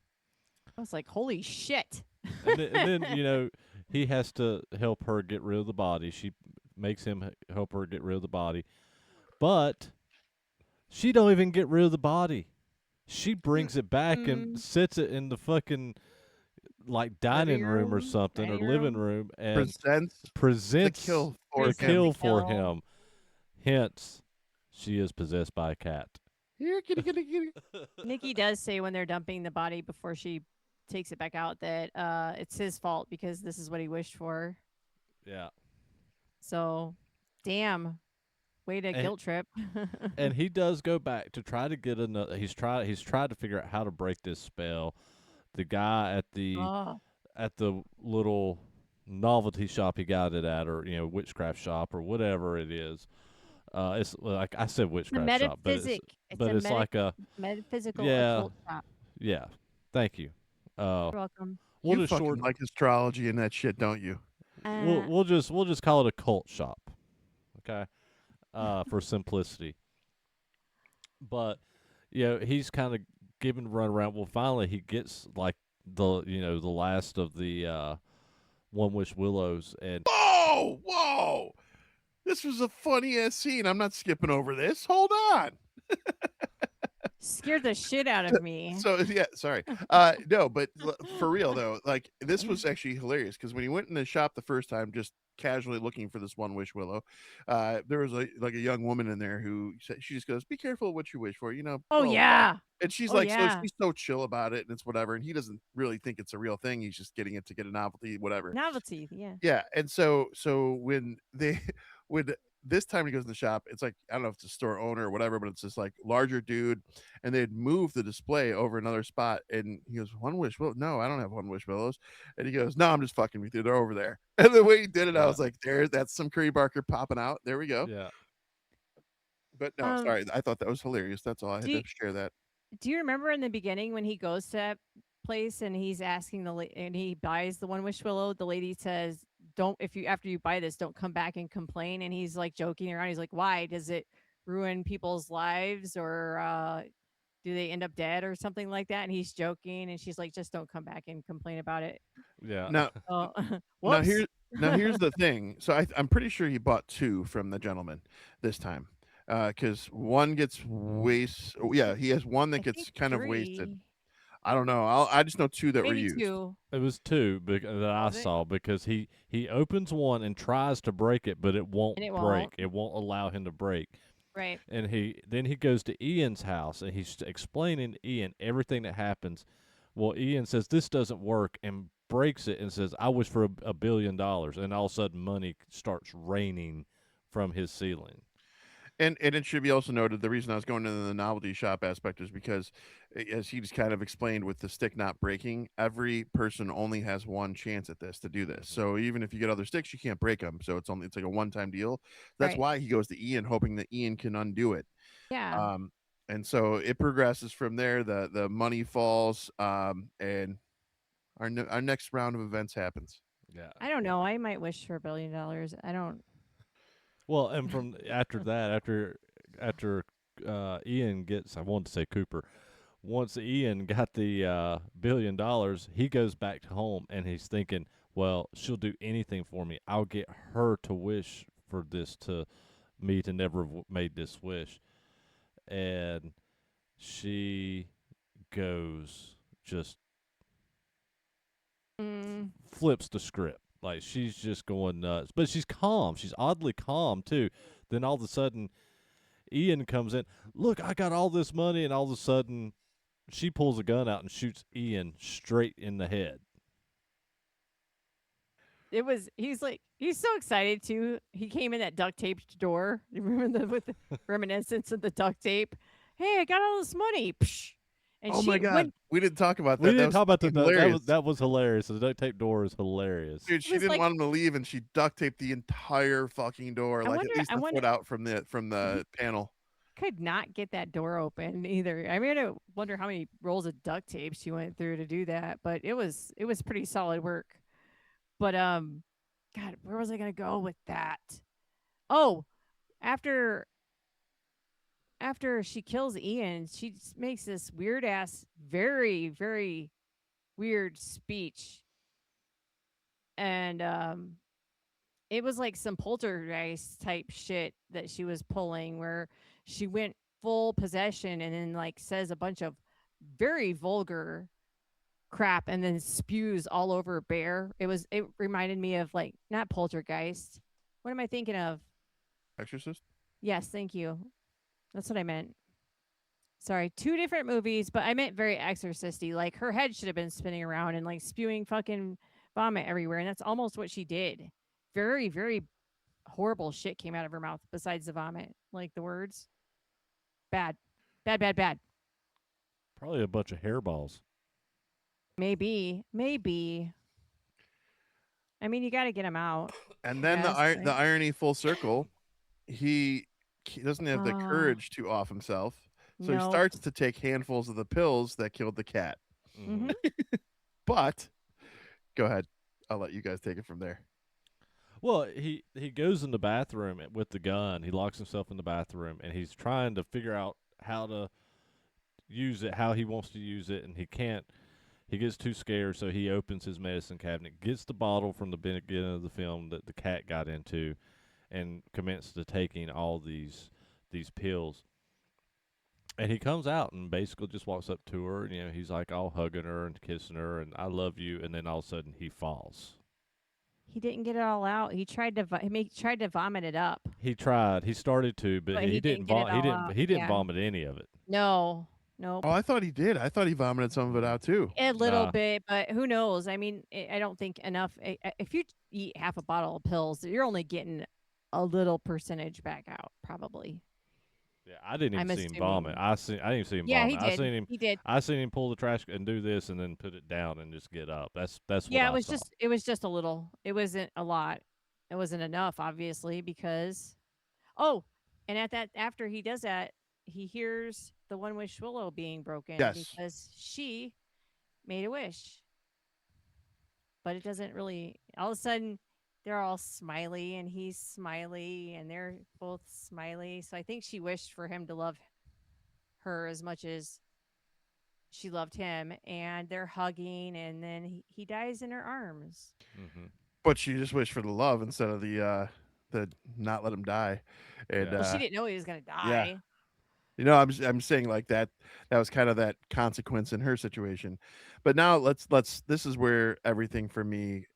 I was like, holy shit. And then he has to help her get rid of the body. She makes him help her get rid of the body, but she don't even get rid of the body. She brings it back and Mm, sits it in the fucking like living dining room or room, something or dining living room, room and Presents the presents kill for the presents him. the kill for kill. him. Hence, she is possessed by a cat. Here, kitty, kitty, kitty. Nikki does say when they're dumping the body before she takes it back out that it's his fault because this is what he wished for. Yeah. So, damn, way to And guilt trip. and he does go back to try to get another. He's tried to figure out how to break this spell. The guy Oh, at the little novelty shop he got it at, or witchcraft shop or whatever it is. It's like I said, the witchcraft shop, but metaphysic. It's a it's like a metaphysical yeah, occult shop. yeah. Thank you. You're welcome. We'll You just fucking short. like astrology and that shit, don't you? Uh, We'll just call it a cult shop, okay? For simplicity. But he's kind of giving run around. Well, finally he gets like the last of the One Wish Willows, and Whoa, whoa! This was a funny ass scene. I'm not skipping over this. Hold on. Scared the shit out of me. So yeah, sorry. No, but for real though, like this was actually hilarious because when he went in the shop the first time, just casually looking for this One Wish Willow, there was like a young woman in there who said, she just goes, "Be careful what you wish for," Oh blah blah blah. yeah. And she's Oh like, so yeah. she's so chill about it, and it's whatever. And he doesn't really think it's a real thing. He's just getting it to get a novelty, whatever. Novelty. Yeah. Yeah, and so when they when this time he goes in the shop, it's like I don't know if it's a store owner or whatever, but it's this like larger dude, and they'd moved the display over another spot, and he goes, "One Wish Willow? No, I don't have One Wish Willows." And he goes, "No, I'm just fucking with you. They're over there." And the way he did it, I Yeah. was like, that's some Curry Barker popping out. There we go. Yeah. But no, Um. sorry, I thought that was hilarious. That's all I had Do to you, share that. do you remember in the beginning when he goes to that place and he's asking and he buys the One Wish Willow? The lady says, "Don't if you after you buy this, don't come back and complain." And he's like joking around. He's like, "Why? Does it ruin people's lives or do they end up dead or something like that?" And he's joking, and she's like, "Just don't come back and complain about it." Yeah. Now, Oh, now whoops. here's the thing. So I'm pretty sure he bought two from the gentleman this time, because one gets waste. Yeah, he has one that I gets think kind of wasted. 3, I don't know. I just know two that were maybe used. 2. It was two that I Was it? saw because he opens one and tries to break it, but it won't And it break. won't. It won't allow him to break. Right. And he goes to Ian's house and he's explaining to Ian everything that happens. Well, Ian says this doesn't work and breaks it and says, "I wish for $1 billion," and all of a sudden money starts raining from his ceiling. And it should be also noted the reason I was going into the novelty shop aspect is because, as he just kind of explained with the stick not breaking, every person only has one chance at this to do this. So even if you get other sticks, you can't break them. So it's like a one time deal. That's Right. why he goes to Ian, hoping that Ian can undo it. Yeah. Um, and so it progresses from there. The money falls, and our next round of events happens. Yeah. I don't know. I might wish for $1 billion. I don't. Well, and from after that, after Ian gets, I wanted to say Cooper. Once Ian got the $1 billion, he goes back to home and he's thinking, well, she'll do anything for me. I'll get her to wish for this to me to never have made this wish. And she goes just Mm, flips the script. Like she's just going nuts. But she's calm. She's oddly calm too. Then all of a sudden Ian comes in. Look, I got all this money, and all of a sudden she pulls a gun out and shoots Ian straight in the head. he's so excited too. He came in that duct taped door. You remember with the reminiscence of the duct tape? Hey, I got all this money. Psh. And Oh she my god, when we didn't talk about We that. didn't talk about fucking that. hilarious. That was hilarious. The duct tape door is hilarious. Dude, it she was didn't like want him to leave, and she duct taped the entire fucking door, I like wonder at least I a wonder foot out from he the panel. could not get that door open either. I mean, I wonder how many rolls of duct tape she went through to do that, but it was pretty solid work. But God, where was I gonna go with that? Oh, after she kills Ian, she makes this weird ass, very very weird speech, and it was like some poltergeist type shit that she was pulling, where she went full possession and then like says a bunch of very vulgar crap and then spews all over Bear. It reminded me of like not poltergeist. What am I thinking of? Exorcist. Yes, thank you. That's what I meant. Sorry, two different movies, but I meant very exorcisty. Like her head should have been spinning around and like spewing fucking vomit everywhere, and that's almost what she did. Very, very horrible shit came out of her mouth besides the vomit. Like the words. Bad. Bad, bad, bad. Probably a bunch of hairballs. Maybe. Maybe. I mean, you got to get them out. And I then guess, the right? irony full circle, he doesn't have the Oh, courage to off himself, so he nope. starts to take handfuls of the pills that killed the cat. Hmm. Mm-hmm. But go ahead, I'll let you guys take it from there. Well, he goes in the bathroom with the gun. He locks himself in the bathroom, and he's trying to figure out how to use it, how he wants to use it, and he can't. He gets too scared, so he opens his medicine cabinet, gets the bottle from the beginning of the film that the cat got into, and commences to taking all these pills. And he comes out and basically just walks up to her, and he's like all hugging her and kissing her, and I love you. And then all of a sudden he falls. He didn't get it all out. He tried to tried to vomit it up, He tried. He started to, but but he he didn't. didn't get it He all didn't. out. He didn't Yeah. vomit any of it. No. Nope. Oh, I thought he did. I thought he vomited some of it out too. A little Nah. bit, but who knows? I mean, I don't think enough. If you eat half a bottle of pills, you're only getting a little percentage back out, probably. Yeah, I didn't even I'm see him vomit. assuming. I didn't see him Yeah, he vomit. I did. seen him. He did. I seen him pull the trash and do this, and then put it down and just get up. That's what Yeah, I saw. it was just a little. It wasn't a lot. It wasn't enough, obviously, because oh, and at that after he does that, he hears the One Wish Willow being broken Yes. because she made a wish. But it doesn't really all of a sudden they're all smiley and he's smiley and they're both smiley. So I think she wished for him to love her as much as she loved him and they're hugging and then he dies in her arms. Hmm. But she just wished for the love instead of the not let him die. And Yeah. Well, she didn't know he was going to yeah. die. I'm saying like that was kind of that consequence in her situation. But now let's this is where everything for me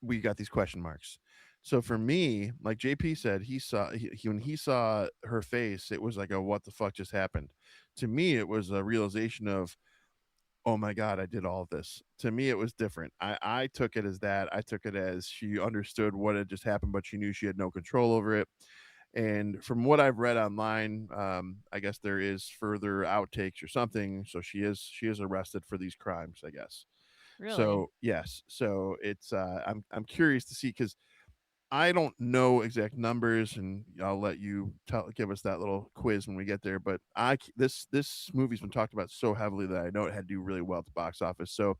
we got these question marks. So for me, like JP said, when he saw her face, it was like a what the fuck just happened. To me, it was a realization of, oh my god, I did all of this. To me, it was different. I took it as that. I took it as she understood what had just happened, but she knew she had no control over it. And from what I've read online, I guess there is further outtakes or something. So she is arrested for these crimes, I guess. Really? So yes, so it's I'm curious to see because I don't know exact numbers, and I'll let you give us that little quiz when we get there. But this movie's been talked about so heavily that I know it had to do really well at the box office. So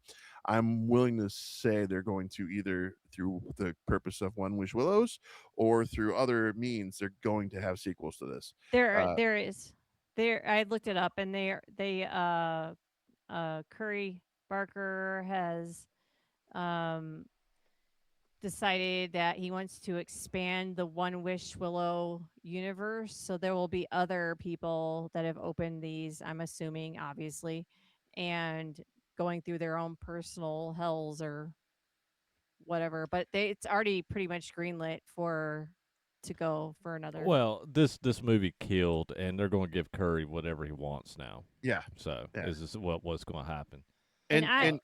I'm willing to say they're going to either through the purpose of One Wish Willows or through other means, they're going to have sequels to this. There is. There I looked it up and Curry Barker has um decided that he wants to expand the One Wish Willow universe. So there will be other people that have opened these, I'm assuming, obviously, and going through their own personal hells or whatever. But it's already pretty much greenlit for to go for another. Well, this movie killed, and they're going to give Curry whatever he wants now. Yeah, So yeah, is this what's going to happen? And and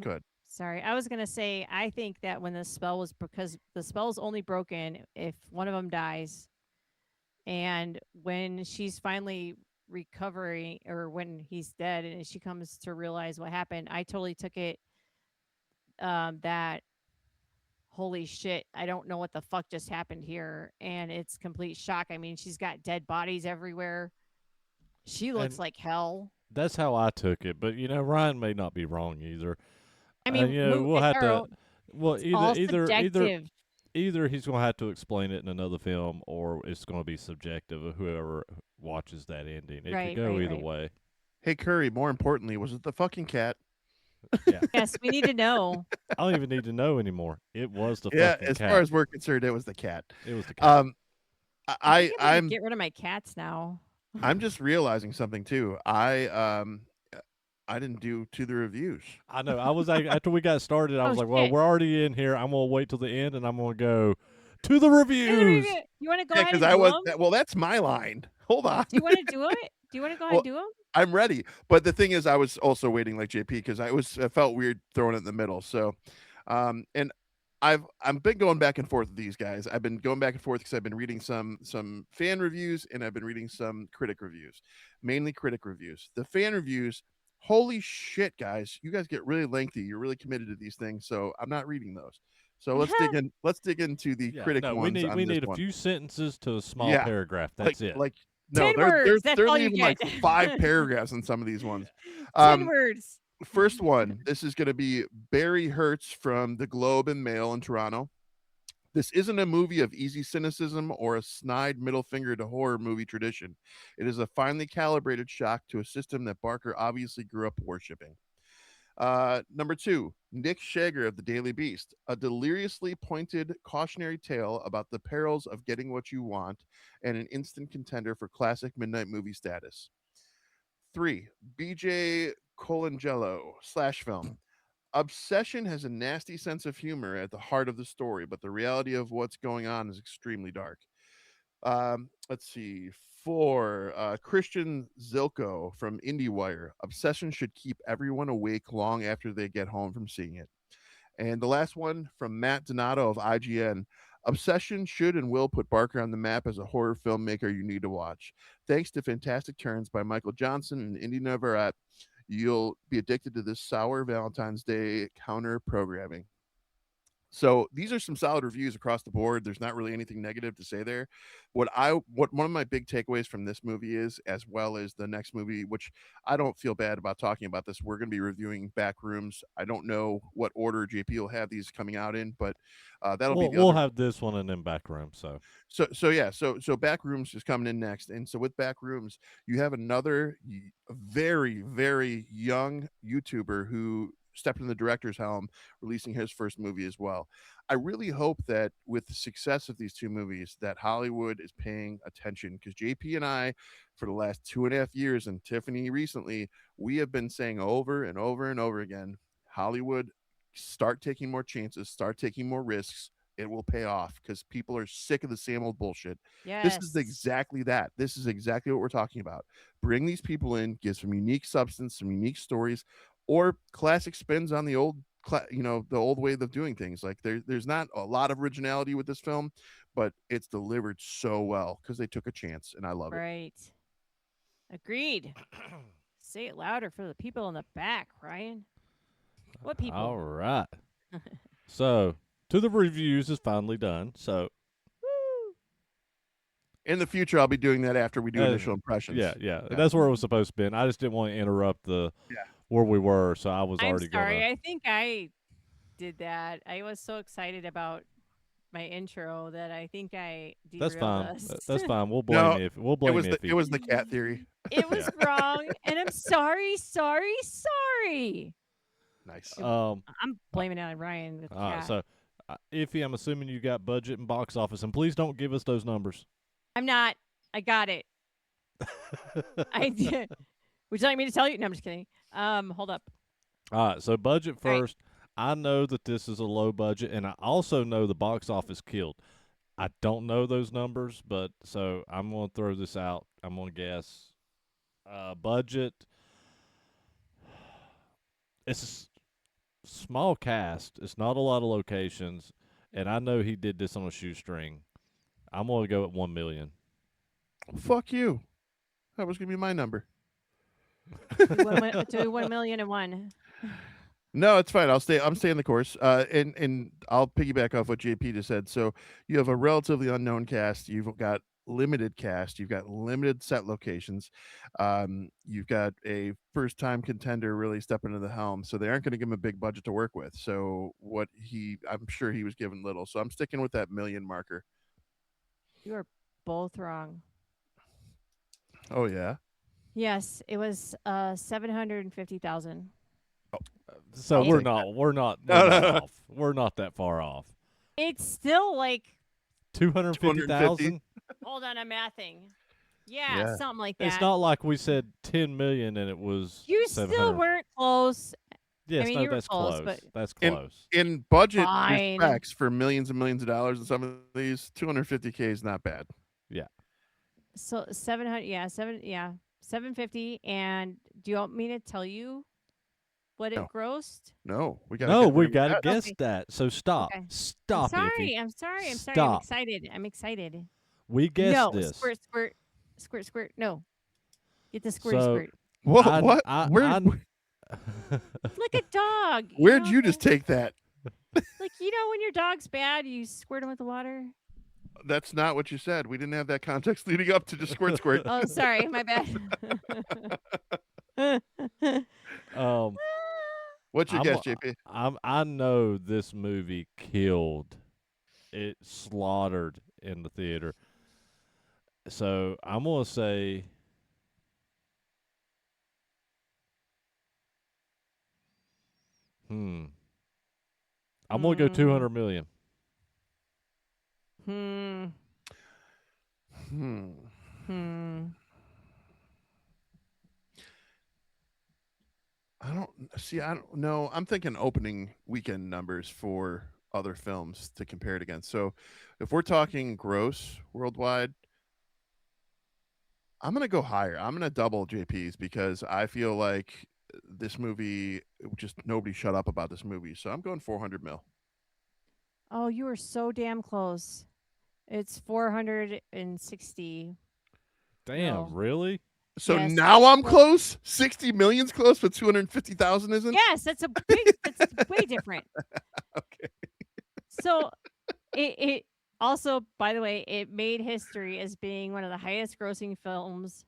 good. sorry, I was gonna say I think that when the spell was because the spell's only broken if one of them dies, and when she's finally recovering or when he's dead and she comes to realize what happened, I totally took it that holy shit, I don't know what the fuck just happened here, and it's complete shock. I mean, she's got dead bodies everywhere. She looks And like hell. that's how I took it. But Ryan may not be wrong either. I mean, We'll have to. or Well, it's all subjective. either he's going to have to explain it in another film, or it's going to be subjective of whoever watches that ending. It could Right, go right, either right. way. Hey Curry, more importantly, was it the fucking cat? Yeah, Yes, we need to know. I don't even need to know anymore. It was the Yeah, fucking as cat. far as we're concerned, it was the cat. It was the cat. I think I'm gonna I'm get rid of my cats now. I'm just realizing something too. I didn't do to the reviews. I know. I was like, after we got started, I Oh was like, well, shit! we're already in here. I'm gonna wait till the end, and I'm gonna go to the reviews. You want to go Yeah, ahead because and I do was them? well. That's my line. Hold on. Do you want to do it? Do you want to go ahead Well, and do them? I'm ready. But the thing is, I was also waiting like JP because I felt weird throwing it in the middle. So, and I've been going back and forth with these guys. I've been going back and forth because I've been reading some fan reviews and I've been reading some critic reviews, mainly critic reviews. The fan reviews, holy shit, guys, you guys get really lengthy. You're really committed to these things, so I'm not reading those. So let's dig in. Let's dig into the Yeah, critic no, ones on we this need a one. few sentences to a small Yeah, paragraph. like That's it. like no, 10 they're words. That's they're all you leaving get. like 5 paragraphs on some of these ones. 10 Um, words. First one. This is going to be Barry Hertz from the Globe and Mail in Toronto. This isn't a movie of easy cynicism or a snide middle finger to horror movie tradition. It is a finely calibrated shock to a system that Barker obviously grew up worshiping. Number two, Nick Shager of the Daily Beast, a deliriously pointed cautionary tale about the perils of getting what you want and an instant contender for classic midnight movie status. 3. BJ Colangelo slash film. Obsession has a nasty sense of humor at the heart of the story, but the reality of what's going on is extremely dark. Let's see. 4. Christian Zilko from IndieWire. Obsession should keep everyone awake long after they get home from seeing it. And the last one from Matt Donato of IGN. Obsession should and will put Barker on the map as a horror filmmaker you need to watch. Thanks to Fantastic Turns by Michael Johnston and Inde Navarrette, you'll be addicted to this sour Valentine's Day counter programming. So these are some solid reviews across the board. There's not really anything negative to say there. What one of my big takeaways from this movie is, as well as the next movie, which I don't feel bad about talking about this. We're going to be reviewing Backrooms. I don't know what order JP will have these coming out in, but that'll be the We'll other. have this one and then back room. So So Backrooms is coming in next, and so with Backrooms, you have another very very young YouTuber who stepped in the director's helm, releasing his first movie as well. I really hope that with the success of these two movies, that Hollywood is paying attention, because JP and I, for the last 2.5 years, and Tiffany recently, we have been saying over and over and over again, Hollywood, start taking more chances, start taking more risks. It will pay off, because people are sick of the same old bullshit. This is Yes. exactly that. This is exactly what we're talking about. Bring these people in, give some unique substance, some unique stories, or classic spins on the old, the old way of doing things. Like there's not a lot of originality with this film, but it's delivered so well because they took a chance, and I love it. Right. Agreed. Say it louder for the people in the back, Ryan. What people? all right. So to the reviews is finally done. So Woo! In the future, I'll be doing that after we do Uh, initial impressions. yeah, that's where it was supposed to be. And I just didn't want to interrupt where we were, so I was I'm already sorry. gonna. I think I did that. I was so excited about my intro that I think I That's derailed fine. us. That's fine. We'll blame No, if we'll it blame was Iffy. it was the cat theory. It was wrong, and I'm sorry, sorry, sorry. Nice. I'm blaming it on Ryan with the All right, cat. so Iffy, I'm assuming you got budget and box office, and please don't give us those numbers. I'm not. I got it. I did. Would you like me to tell you? No, I'm just kidding. Hold up. All right, so budget All right. first. I know that this is a low budget, and I also know the box office killed. I don't know those numbers, but so I'm going to throw this out. I'm going to guess. Budget. It's a small cast. It's not a lot of locations, and I know he did this on a shoestring. I'm going to go at 1 million. Fuck you. That was gonna be my number. Do 1,000,001. No, it's fine. I'm staying the course. And I'll piggyback off what JP just said. So you have a relatively unknown cast. You've got limited cast. You've got limited set locations. You've got a first time contender really stepping into the helm. So they aren't going to give him a big budget to work with. So I'm sure he was given little. So I'm sticking with that million marker. You are both wrong. Oh yeah. Yes, it was 750,000. So I'll we're take that. not we're not No, we're no, not no. off. We're not that far off. It's still like, 250,000. hold on, I'm mathing. Yeah, Yeah. something like that. It's not like we said 10 million and it was. You still 700. weren't close. Yes, mean, no, you were that's close, close. but- That's In- close. In budget Fine. respects, for millions and millions of dollars, and some of these, 250K is not bad. So 700, 750. And do you want me to tell you what it No. grossed? No, we got. No, we got to that. guess Okay. that. So stop. Okay. Stop, I'm Iffy. sorry. I'm Stop. excited. I'm excited. We guessed No, this. squirt. No, get the squirt, So- squirt. What? I- What? I- Like a dog. Where'd know, you just take that? Like, when your dog's bad, you squirt him with the water. That's not what you said. We didn't have that context leading up to just squirt. Oh, sorry, my bad. What's your I'm guess, a- JP? I know this movie killed. It slaughtered in the theater. So I'm gonna say. I'm gonna go 200 million. Hmm. Hmm. Hmm. I don't see. I don't know. I'm thinking opening weekend numbers for other films to compare it against. So, if we're talking gross worldwide, I'm gonna go higher. I'm gonna double JP's because I feel like this movie just nobody shut up about this movie. So I'm going 400 mil. Oh, you were so damn close. It's 460 Damn, mil. really? So Yes. now I'm Well, close. 60 million's close, but 250,000 isn't. yes, that's way different. Okay. So it also, by the way, it made history as being one of the highest grossing films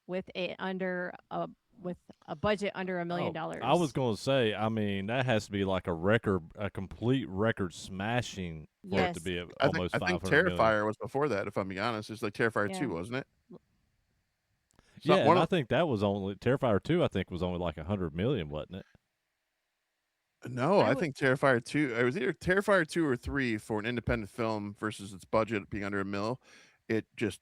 with a under a with a budget under $1 million Oh, I was dollars. going to say, I mean, that has to be like a record, a complete record smashing for it to Yes. be I think almost I think 500 million. Terrifier was before that. If I'm being honest, it's like Terrifier Yeah. 2, wasn't it? Yeah, One and of I think that was only Terrifier 2. I think was only like 100 million, wasn't it? no, I I would think Terrifier 2. It was either Terrifier 2 or 3 for an independent film versus its budget being under a mil. It just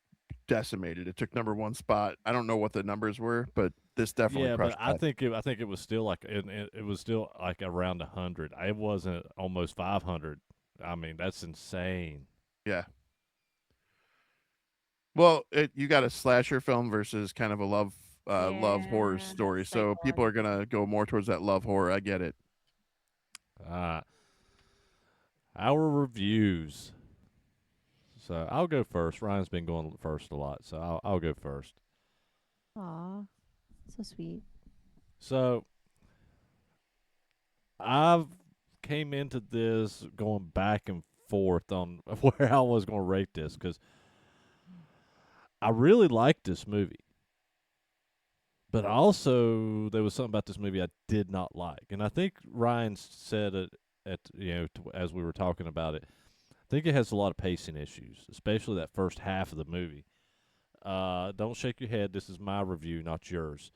decimated. It took number one spot. I don't know what the numbers were, but this definitely Yeah, but crushed that. I think it was still like it was still like around 100. It wasn't almost 500. I mean, that's insane. Yeah. Well, you got a slasher film versus kind of a love horror yeah, story. that's So people are psychological. gonna go more towards that love horror. I get it. Uh, our reviews. So I'll go first. Ryan's been going first a lot, so I'll go first. Aw, so sweet. So I've came into this going back and forth on where I was going to rate this because I really liked this movie, but also there was something about this movie I did not like, and I think Ryan said it at as we were talking about it. I think it has a lot of pacing issues, especially that first half of the movie. Don't shake your head. This is my review, not yours.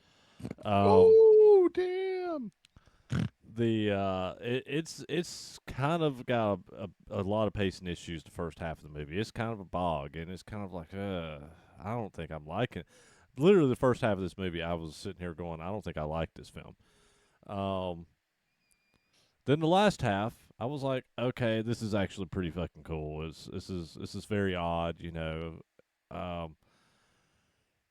Um, Oh damn! it's kind of got a lot of pacing issues the first half of the movie. It's kind of a bog, and it's kind of like I don't think I'm liking it. Literally the first half of this movie I was sitting here going, I don't think I like this film. um then the last half I was like, okay, this is actually pretty fucking cool. This is very odd, um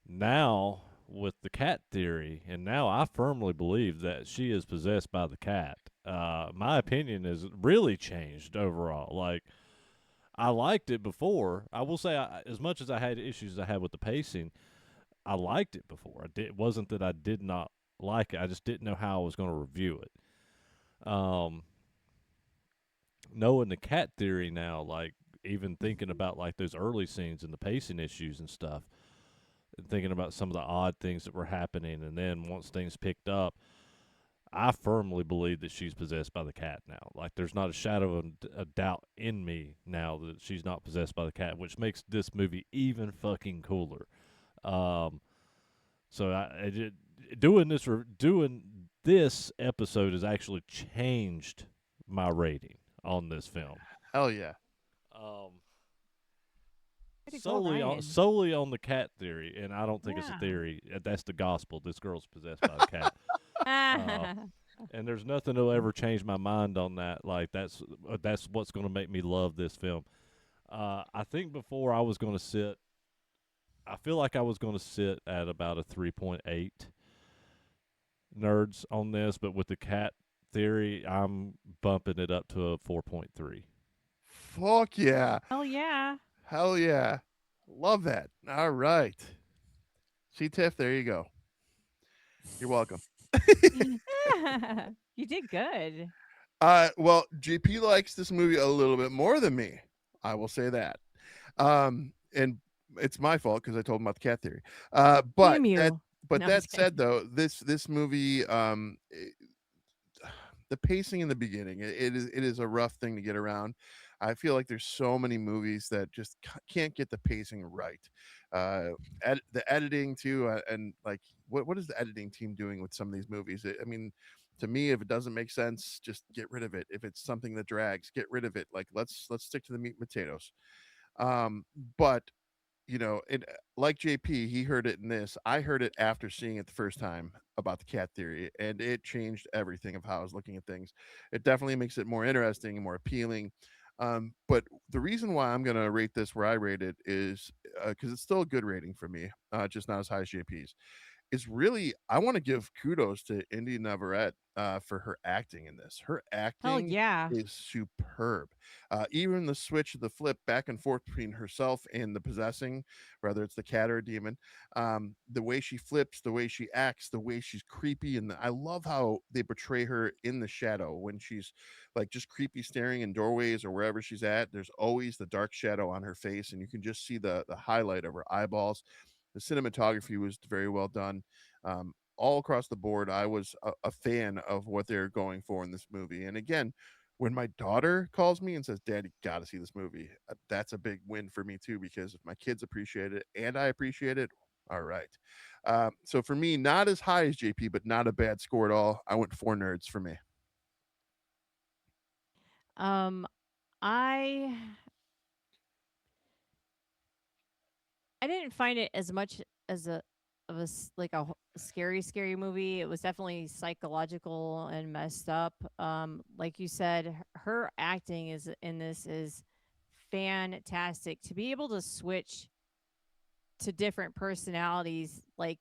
now with the cat theory, and now I firmly believe that she is possessed by the cat. My opinion has really changed overall. Like, I liked it before. I will say, as much as I had issues I had with the pacing, I liked it before. It wasn't that I did not like it. I just didn't know how I was going to review it. Um, Knowing the cat theory now, like even thinking about like those early scenes and the pacing issues and stuff, thinking about some of the odd things that were happening, and then once things picked up, I firmly believe that she's possessed by the cat now. Like, there's not a shadow of a doubt in me now that she's not possessed by the cat, which makes this movie even fucking cooler. Um, so doing this episode has actually changed my rating on this film. Hell yeah! Way Um, to go, Ryan. solely on the cat theory, and I don't think it's a Yeah. theory. That's the gospel. This girl's possessed by the cat. Uh, and there's nothing that'll ever change my mind on that. Like, that's what's going to make me love this film. I think before I was going to sit. I feel like I was going to sit at about a 3.8 nerds on this, but with the cat theory, I'm bumping it up to a 4.3. Fuck yeah! Oh yeah. Hell yeah! Love that. All right. See Tiff, there you go. You're welcome. You did good. Well, GP likes this movie a little bit more than me. I will say that. And it's my fault because I told him about the cat theory. Damn That you. but No, I'm just that kidding. said, though, this movie, the pacing in the beginning, it is a rough thing to get around. I feel like there's so many movies that just can't get the pacing right. The editing too, and like what is the editing team doing with some of these movies? I mean, to me, if it doesn't make sense, just get rid of it. If it's something that drags, get rid of it. Like let's stick to the meat and potatoes. But it like JP, he heard it in this. I heard it after seeing it the first time about the cat theory, and it changed everything of how I was looking at things. It definitely makes it more interesting and more appealing. But the reason why I'm gonna rate this where I rate it is because it's still a good rating for me, just not as high as JP's. Is really I want to give kudos to Indy Navarrette for her acting in this. Her Hell acting yeah. is superb. Even the switch, the flip back and forth between herself and the possessing, whether it's the cat or a demon, the way she flips, the way she acts, the way she's creepy, and I love how they portray her in the shadow when she's like just creepy staring in doorways or wherever she's at. There's always the dark shadow on her face, and you can just see the highlight of her eyeballs. The cinematography was very well done. All across the board, I was a fan of what they're going for in this movie. And again, when my daughter calls me and says, "Dad, you got to see this movie," that's a big win for me too, because if my kids appreciate it and I appreciate it, all right. So for me, not as high as JP, but not a bad score at all. I went 4 nerds for me. Um, I I didn't find it as much as like a scary movie. It was definitely psychological and messed up. Like you said, her acting is in this is fantastic. To be able to switch to different personalities like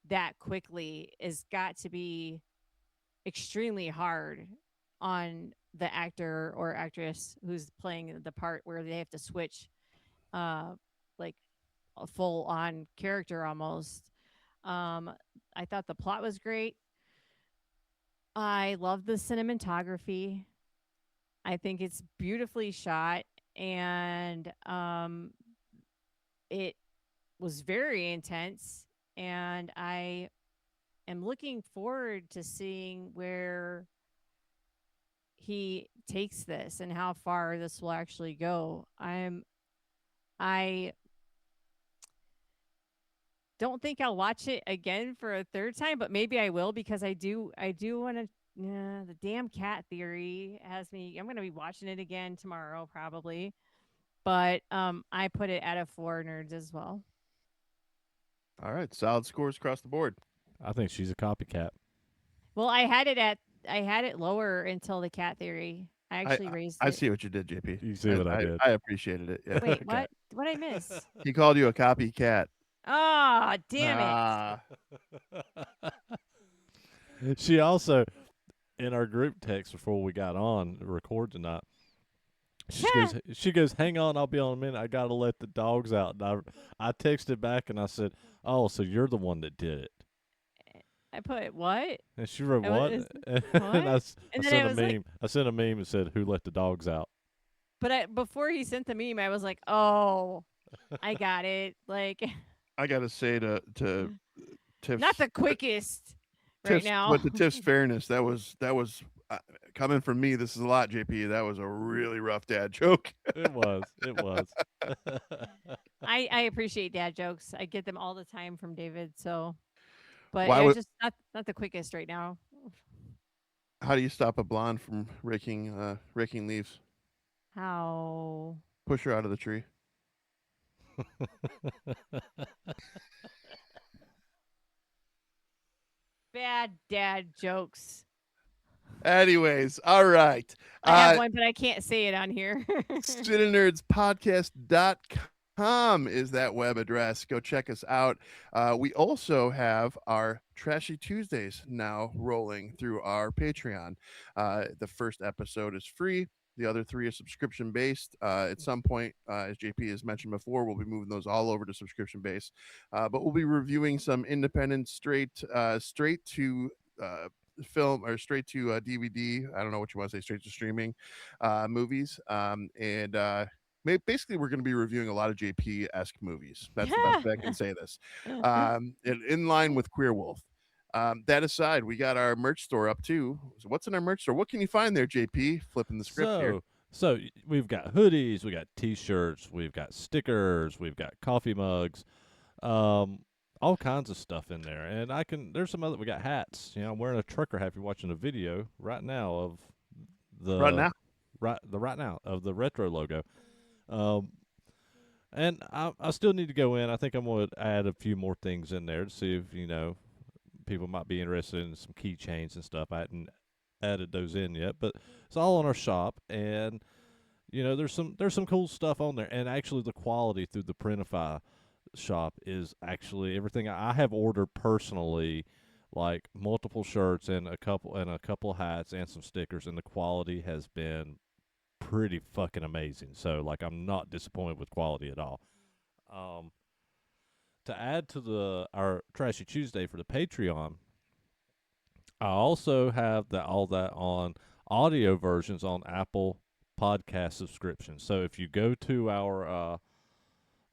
that quickly is got to be extremely hard on the actor or actress who's playing the part where they have to switch uh like a full on character almost. Um, I thought the plot was great. I love the cinematography. I think it's beautifully shot, and it was very intense. And I am looking forward to seeing where he takes this and how far this will actually go. I don't think I'll watch it again for a third time, but maybe I will because I do want to. Yeah, the damn cat theory has me. I'm going to be watching it again tomorrow probably, but I put it at a 4 nerds as well. All right, solid scores across the board. I think she's a copycat. Well, I had it lower until the cat theory. I I actually I, raised I it. see what you did, JP. You see I, what I I, did? I appreciated it. Yeah. Wait, Okay. what I miss? He called you a copycat. Ah, damn it! Ah. She also, in our group text before we got on to record tonight, she goes, "Hang on, I'll be on a minute. I gotta let the dogs out." And I texted back and I said, "Oh, so you're the one that did it?" I put what? And she wrote, I "What?" was And what? I And then sent I a was like, meme. I sent a meme and said, "Who let the dogs out?" but before he sent the meme, I was like, oh, I got it. Like, I gotta say to not Tiff's the quickest right Tiff's now. but to Tiff's fairness, that was coming from me. This is a lot, JP. That was a really rough dad joke. It was. It was. I appreciate dad jokes. I get them all the time from David. So, but Why yeah, would? just not the quickest right now. How do you stop a blonde from raking leaves? How Push her out of the tree. bad dad jokes. Anyways, all right. I have one, but I can't say it on here. CineNerdsPodcast.com is that web address. Go check us out. We also have our Trashy Tuesdays now rolling through our Patreon. The first episode is free. The other three are subscription based. At some point, as JP has mentioned before, we'll be moving those all over to subscription based. But we'll be reviewing some independent, straight to film or straight to DVD. I don't know what you want to say, straight to streaming movies. And basically, we're going to be reviewing a lot of JP esque movies. That's the best way I can say this. In line with Queer Wolf. That aside, we got our merch store up too. So what's in our merch store? What can you find there, JP? Flipping the script here. So we've got hoodies, we got T-shirts, we've got stickers, we've got coffee mugs, all kinds of stuff in there. And there's some other. We got hats. You know, I'm wearing a trucker hat. If you're watching a video right now of Right the now. right now of the retro logo. Um, And I still need to go in. I think I'm going to add a few more things in there to see if, people might be interested in some keychains and stuff. I hadn't added those in yet, but it's all on our shop, and there's some cool stuff on there. And actually, the quality through the Printify shop is actually everything I have ordered personally, like multiple shirts and a couple hats and some stickers, and the quality has been pretty fucking amazing. So like I'm not disappointed with quality at all. Um, to add to our Trashy Tuesday for the Patreon, I also have all that on audio versions on Apple Podcast subscription. So if you go to our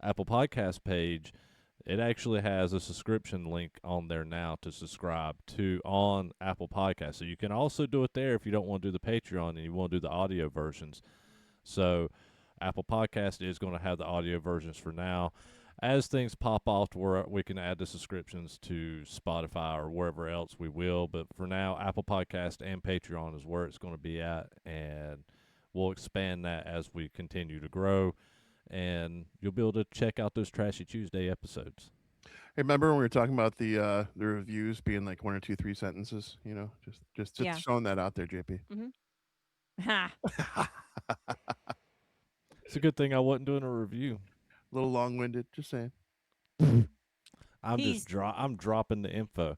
Apple Podcast page, it actually has a subscription link on there now to subscribe to on Apple Podcast. So you can also do it there if you don't want to do the Patreon and you want to do the audio versions. So Apple Podcast is going to have the audio versions for now. As things pop off to where we can add the subscriptions to Spotify or wherever else, we will. But for now, Apple Podcast and Patreon is where it's going to be at, and we'll expand that as we continue to grow. And you'll be able to check out those Trashy Tuesday episodes. Hey, remember when we were talking about the reviews being like 1 or 2, 3 sentences? Just Yeah. throwing that out there, JP. Ha. It's a good thing I wasn't doing a review. A little long-winded, just saying. I'm dropping the info.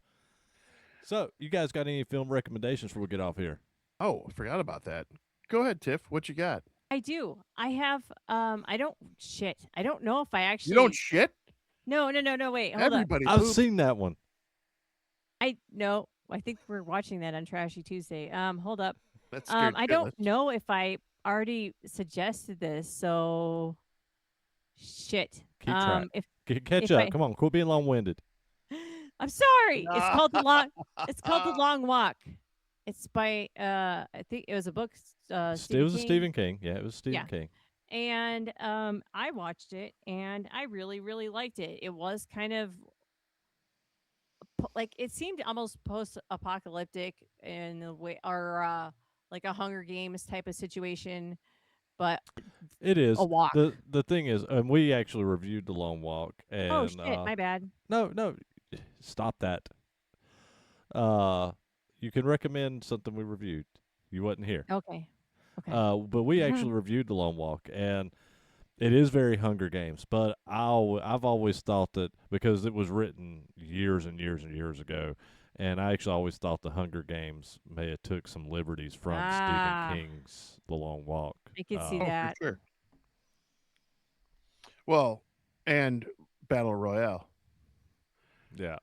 So, you guys got any film recommendations before we get off here? Oh, I forgot about that. Go ahead, Tiff. What you got? I do. I have. I don't shit. I don't know if I actually. You don't shit? No. Wait. Hold up. Everybody I've poops. seen that one. I think we're watching that on Trashy Tuesday. Hold up. That's scared I don't shitless. know if I already suggested this. So, shit. Keep track. If Catch if up. I- Come on, quit being long-winded. I'm sorry. It's called the long. It's called the Long Walk. It's by I think it was a book. It was a Stephen King. Yeah, it was Stephen Yeah. King. And I watched it, and I really, really liked it. It was kind of like it seemed almost post-apocalyptic in a way, or like a Hunger Games type of situation, but It is. a walk. The thing is, and we actually reviewed The Long Walk. And, Oh shit, my bad. No, stop that. You can recommend something we reviewed. You wasn't here. Okay. But we actually reviewed The Long Walk, and it is very Hunger Games. But I've always thought that because it was written years and years and years ago, and I actually always thought the Hunger Games may have took some liberties from Ah. Stephen King's The Long Walk. I can see Oh, that. for sure. Well, and Battle Royale. Yeah.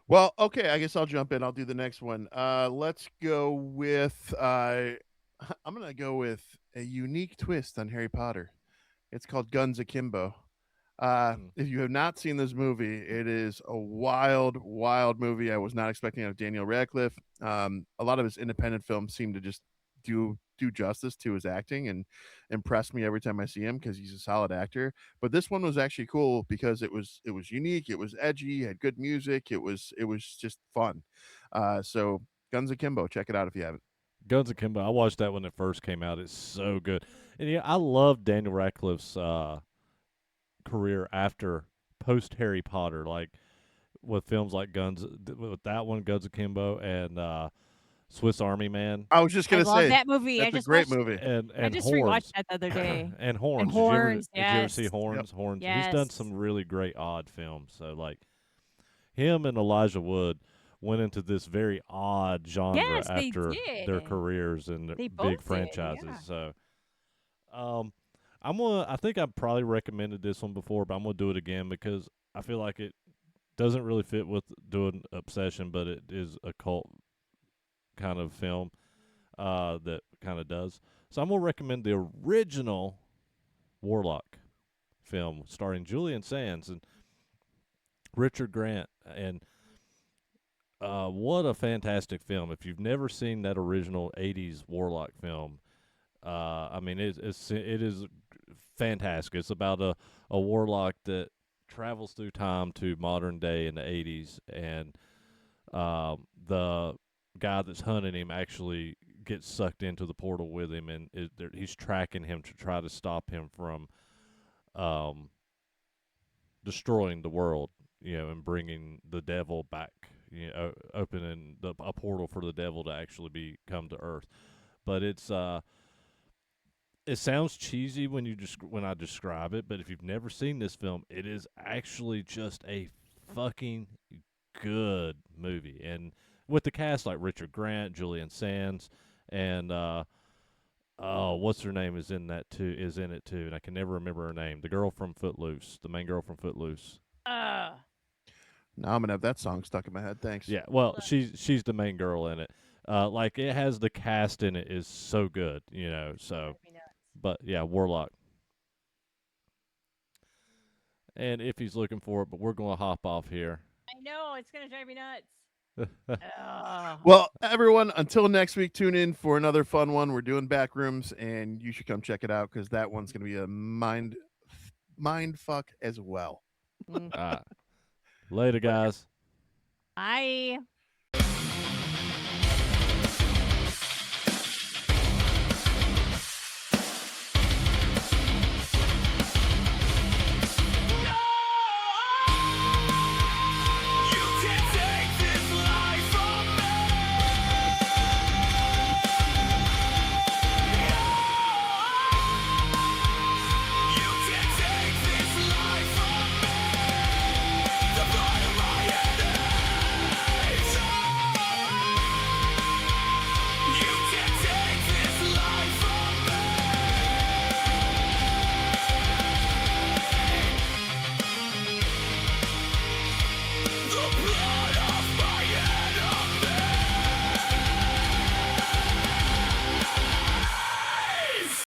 Well, okay, I guess I'll jump in. I'll do the next one. Let's go with I'm gonna go with a unique twist on Harry Potter. It's called Guns Akimbo. If you have not seen this movie, it is a wild, wild movie. I was not expecting out of Daniel Radcliffe. A lot of his independent films seem to just do justice to his acting and impress me every time I see him because he's a solid actor. But this one was actually cool because it was unique, it was edgy, had good music, it was just fun. So Guns Akimbo, check it out if you haven't. Guns Akimbo. I watched that when it first came out. It's so good. And I love Daniel Radcliffe's career after post Harry Potter, like with films like with that one, Guns Akimbo, and Swiss Army Man. I was just I gonna love say that movie. I that's a just great watched, movie. And I just Horns. rewatched that the other day. And Horns. Horns, Did you ever see yes. Horns? Horns. He's Yes. done some really great odd films. So like him and Elijah Wood went into this very odd genre Yes, they after their did. careers and They both big did, franchises. yeah. So I think I've probably recommended this one before, but I'm gonna do it again because I feel like it doesn't really fit with doing Obsession, but it is a cult kind of film that kind of does. So I'm gonna recommend the original Warlock film starring Julian Sands and Richard Grant, and what a fantastic film! If you've never seen that original '80s Warlock film, I mean it is fantastic. It's about a warlock that travels through time to modern day in the '80s, and the guy that's hunting him actually gets sucked into the portal with him, and he's tracking him to try to stop him from destroying the world, and bringing the devil back, opening a portal for the devil to actually come to Earth. But it sounds cheesy when I describe it, but if you've never seen this film, it is actually just a fucking good movie, and with the cast like Richard Grant, Julian Sands, and oh, what's her name is in it too, and I can never remember her name. The girl from Footloose, the main girl from Footloose. Uh, Now I'm gonna have that song stuck in my head. Thanks. Yeah, well, she's the main girl in it. Like it has the cast in it is so good, So, drive me nuts. but yeah, Warlock. And if he's looking for it, but we're gonna hop off here. I know it's gonna drive me nuts. Ugh. Well, everyone, until next week, tune in for another fun one. We're doing Backrooms, and you should come check it out because that one's gonna be a mind fuck as well. Mm. Later, guys. Bye.